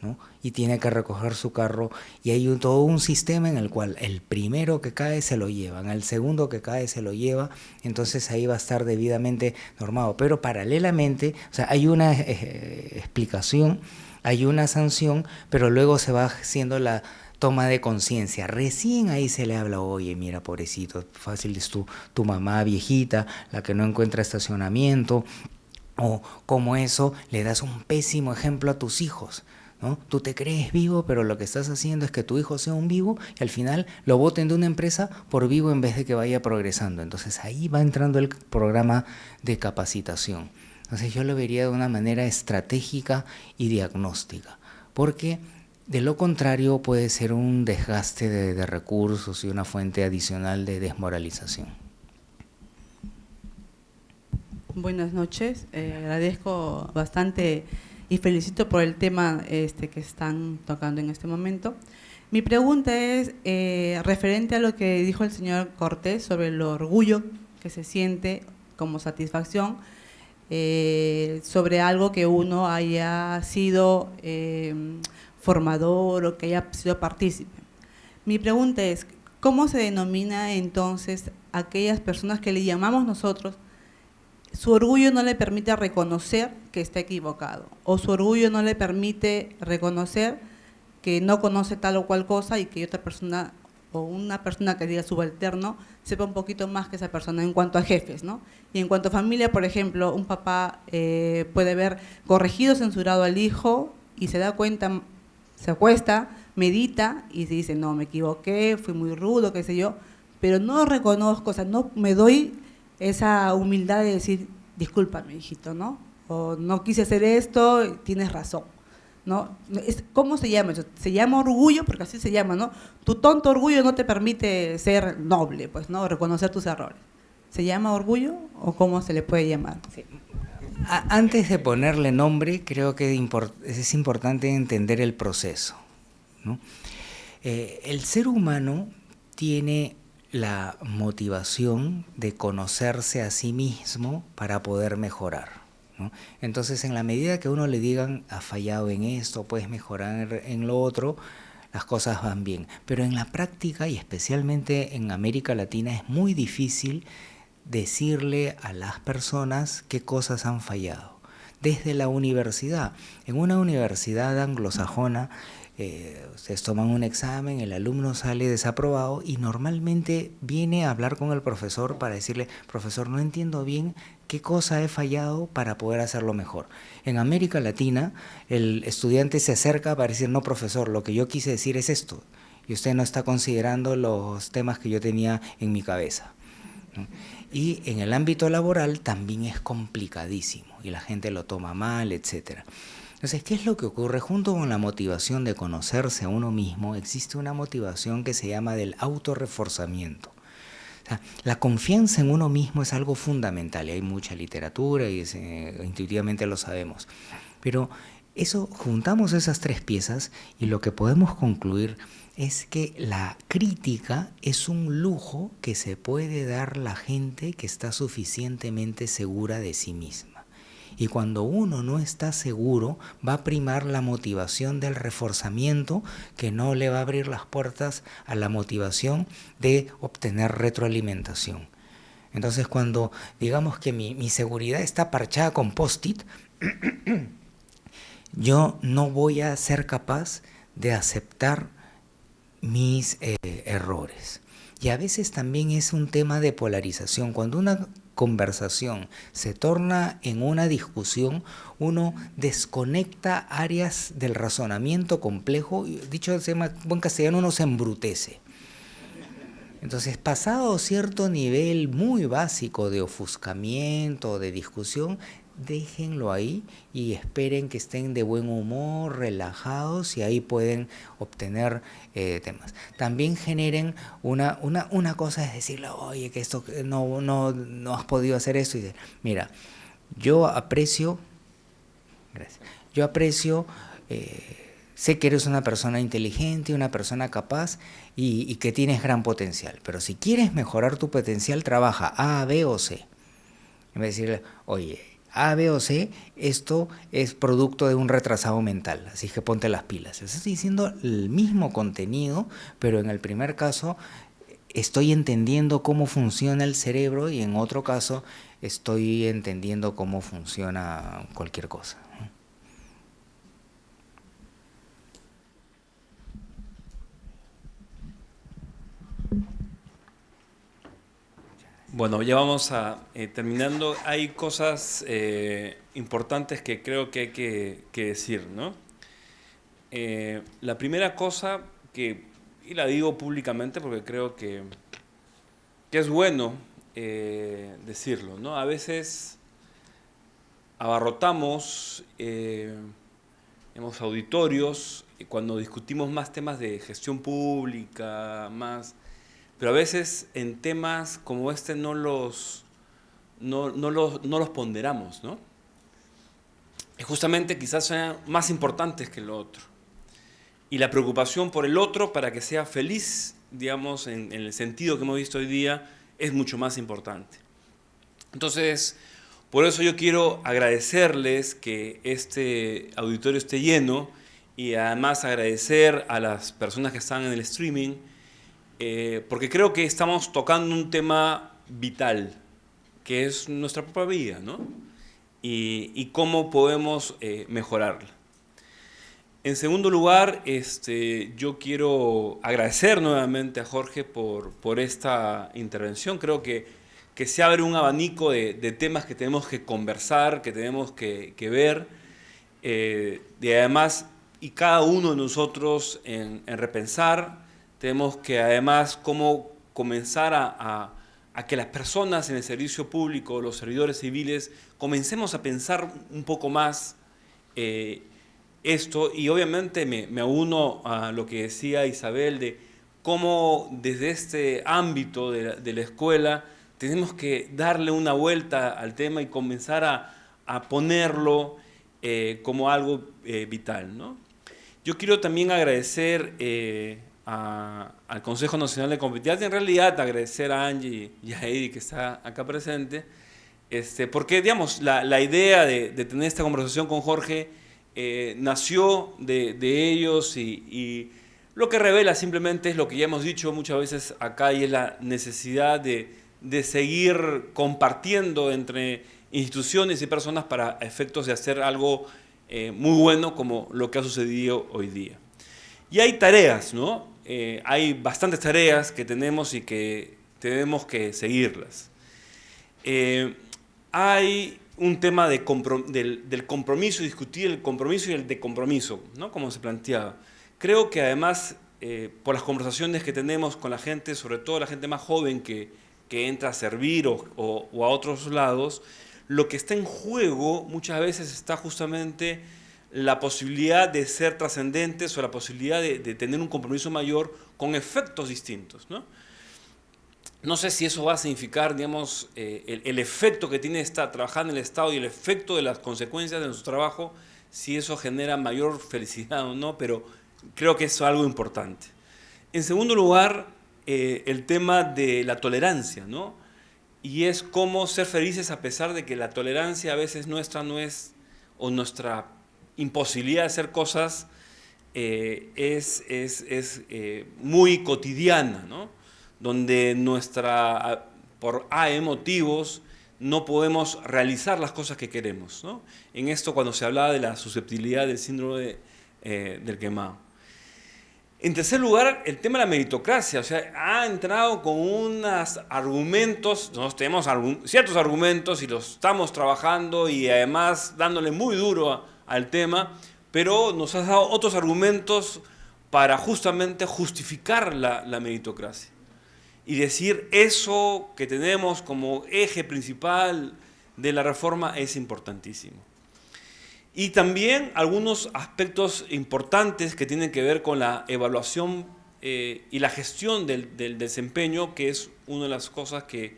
¿no?, y tiene que recoger su carro, y hay todo un sistema en el cual el primero que cae se lo llevan, el segundo que cae se lo lleva, entonces ahí va a estar debidamente normado. Pero paralelamente, o sea, hay una explicación, hay una sanción, pero luego se va haciendo la toma de conciencia. Recién ahí se le habla, oye, mira, pobrecito, fácil es tu mamá viejita, la que no encuentra estacionamiento, o como eso le das un pésimo ejemplo a tus hijos. ¿no? Tú te crees vivo, pero lo que estás haciendo es que tu hijo sea un vivo y al final lo boten de una empresa por vivo en vez de que vaya progresando. Entonces ahí va entrando el programa de capacitación. Entonces yo lo vería de una manera estratégica y diagnóstica, porque de lo contrario puede ser un desgaste de recursos y una fuente adicional de desmoralización. Buenas noches, agradezco bastante y felicito por el tema que están tocando en este momento. Mi pregunta es referente a lo que dijo el señor Cortés sobre el orgullo que se siente como satisfacción sobre algo que uno haya sido formador o que haya sido partícipe. Mi pregunta es, ¿cómo se denomina entonces a aquellas personas que le llamamos nosotros? Su orgullo no le permite reconocer que está equivocado, o su orgullo no le permite reconocer que no conoce tal o cual cosa y que otra persona o una persona que diga subalterno sepa un poquito más que esa persona en cuanto a jefes, ¿no? Y en cuanto a familia, por ejemplo, un papá puede haber corregido, censurado al hijo y se da cuenta, se acuesta, medita y se dice, no, me equivoqué, fui muy rudo, qué sé yo, pero no reconozco, o sea, no me doy esa humildad de decir, discúlpame, hijito, ¿no? O no quise hacer esto, tienes razón, ¿no? ¿Cómo se llama eso? Se llama orgullo, porque así se llama, ¿no? Tu tonto orgullo no te permite ser noble, pues, ¿no? Reconocer tus errores. ¿Se llama orgullo o cómo se le puede llamar? Sí. Antes de ponerle nombre, creo que es importante entender el proceso, ¿no? El ser humano tiene la motivación de conocerse a sí mismo para poder mejorar, ¿no? Entonces, en la medida que uno le digan, has fallado en esto, puedes mejorar en lo otro, las cosas van bien. Pero en la práctica, y especialmente en América Latina, es muy difícil decirle a las personas qué cosas han fallado. Desde la universidad, en una universidad anglosajona, ustedes toman un examen, el alumno sale desaprobado y normalmente viene a hablar con el profesor para decirle, profesor, no entiendo bien qué cosa he fallado para poder hacerlo mejor. En América Latina, el estudiante se acerca para decir, no, profesor, lo que yo quise decir es esto, y usted no está considerando los temas que yo tenía en mi cabeza, ¿no? Y en el ámbito laboral también es complicadísimo y la gente lo toma mal, etcétera. Entonces, ¿qué es lo que ocurre? Junto con la motivación de conocerse a uno mismo, existe una motivación que se llama del autorreforzamiento. O sea, la confianza en uno mismo es algo fundamental, y hay mucha literatura y intuitivamente lo sabemos. Pero juntamos esas tres piezas y lo que podemos concluir es que la crítica es un lujo que se puede dar la gente que está suficientemente segura de sí misma. Y cuando uno no está seguro, va a primar la motivación del reforzamiento, que no le va a abrir las puertas a la motivación de obtener retroalimentación. Entonces, cuando digamos que mi seguridad está parchada con post-it, yo no voy a ser capaz de aceptar mis errores. Y a veces también es un tema de polarización. Cuando una conversación se torna en una discusión, uno desconecta áreas del razonamiento complejo, dicho en buen castellano, uno se embrutece. Entonces, pasado cierto nivel muy básico de ofuscamiento, de discusión, déjenlo ahí y esperen que estén de buen humor, relajados, y ahí pueden obtener temas. También generen una cosa, es decirle, oye, que esto no has podido hacer esto. Y mira, yo aprecio, sé que eres una persona inteligente, una persona capaz y que tienes gran potencial, pero si quieres mejorar tu potencial, trabaja A, B o C. En vez de decirle, oye, A, B o C, esto es producto de un retrasado mental, así que ponte las pilas. Estoy diciendo el mismo contenido, pero en el primer caso estoy entendiendo cómo funciona el cerebro y en otro caso estoy entendiendo cómo funciona cualquier cosa. Bueno, ya vamos a terminando. Hay cosas importantes que creo que hay que decir, ¿no? La primera cosa y la digo públicamente porque creo que es bueno decirlo, ¿no? A veces abarrotamos auditorios cuando discutimos más temas de gestión pública, pero a veces en temas como este no los ponderamos, ¿no? Y justamente quizás sean más importantes que lo otro. Y la preocupación por el otro para que sea feliz, digamos, en el sentido que hemos visto hoy día, es mucho más importante. Entonces, por eso yo quiero agradecerles que este auditorio esté lleno y además agradecer a las personas que están en el streaming, porque creo que estamos tocando un tema vital, que es nuestra propia vida, ¿no? Y cómo podemos mejorarla. En segundo lugar, yo quiero agradecer nuevamente a Jorge por esta intervención. Creo que se abre un abanico de temas que tenemos que conversar, que tenemos que ver, y además, y cada uno de nosotros en repensar, tenemos que además cómo comenzar a que las personas en el servicio público, los servidores civiles, comencemos a pensar un poco más esto, y obviamente me uno a lo que decía Isabel de cómo desde este ámbito de la escuela tenemos que darle una vuelta al tema y comenzar a ponerlo como algo vital, ¿no? Yo quiero también agradecer al Consejo Nacional de Competitividad, y en realidad agradecer a Angie y a Eddie que está acá presente, porque digamos, la idea de tener esta conversación con Jorge nació de ellos, y lo que revela simplemente es lo que ya hemos dicho muchas veces acá, y es la necesidad de seguir compartiendo entre instituciones y personas para efectos de hacer algo muy bueno como lo que ha sucedido hoy día. Y hay tareas, ¿no? Hay bastantes tareas que tenemos y que tenemos que seguirlas. Hay un tema del compromiso, discutir el compromiso y el decompromiso, ¿no? Como se planteaba. Creo que además, por las conversaciones que tenemos con la gente, sobre todo la gente más joven que entra a servir o a otros lados, lo que está en juego muchas veces está justamente la posibilidad de ser trascendentes o la posibilidad de tener un compromiso mayor con efectos distintos, ¿no? No sé si eso va a significar, digamos, el efecto que tiene trabajar en el Estado y el efecto de las consecuencias de nuestro trabajo, si eso genera mayor felicidad o no, pero creo que eso es algo importante. En segundo lugar, el tema de la tolerancia, ¿no? Y es cómo ser felices a pesar de que la tolerancia a veces nuestra no es, o nuestra imposibilidad de hacer cosas es muy cotidiana, ¿no? Donde por motivos no podemos realizar las cosas que queremos, ¿no? En esto cuando se hablaba de la susceptibilidad del síndrome del quemado. En tercer lugar, el tema de la meritocracia, o sea, ha entrado con unos argumentos, nosotros tenemos ciertos argumentos y los estamos trabajando y además dándole muy duro al tema, pero nos ha dado otros argumentos para justamente justificar la meritocracia y decir eso que tenemos como eje principal de la reforma es importantísimo. Y también algunos aspectos importantes que tienen que ver con la evaluación y la gestión del desempeño, que es una de las cosas que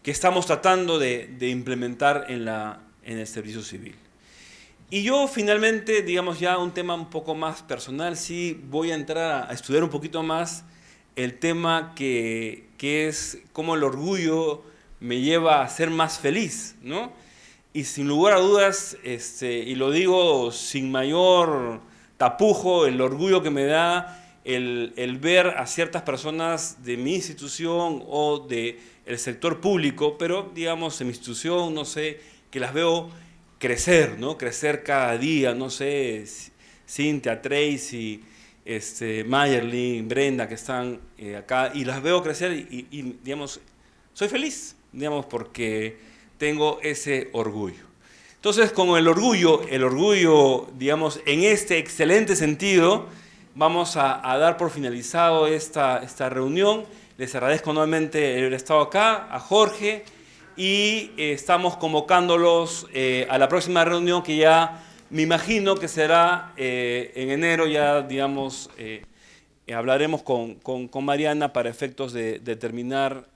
estamos tratando de implementar en el servicio civil. Y yo finalmente, digamos ya un tema un poco más personal, sí voy a entrar a estudiar un poquito más el tema que es cómo el orgullo me lleva a ser más feliz, ¿no? Y sin lugar a dudas, y lo digo sin mayor tapujo, el orgullo que me da el ver a ciertas personas de mi institución o del sector público, pero digamos en mi institución, no sé, que las veo crecer, ¿no? Crecer cada día, no sé, Cintia, Tracy, Mayerlin, Brenda, que están acá, y las veo crecer y digamos, soy feliz, digamos, porque tengo ese orgullo. Entonces, con el orgullo, digamos, en este excelente sentido, vamos a dar por finalizado esta reunión. Les agradezco nuevamente el haber estado acá, a Jorge, y estamos convocándolos a la próxima reunión que ya me imagino que será en enero, ya digamos, hablaremos con Mariana para efectos de determinar,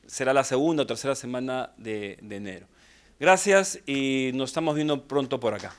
será la segunda o tercera semana de enero. Gracias y nos estamos viendo pronto por acá.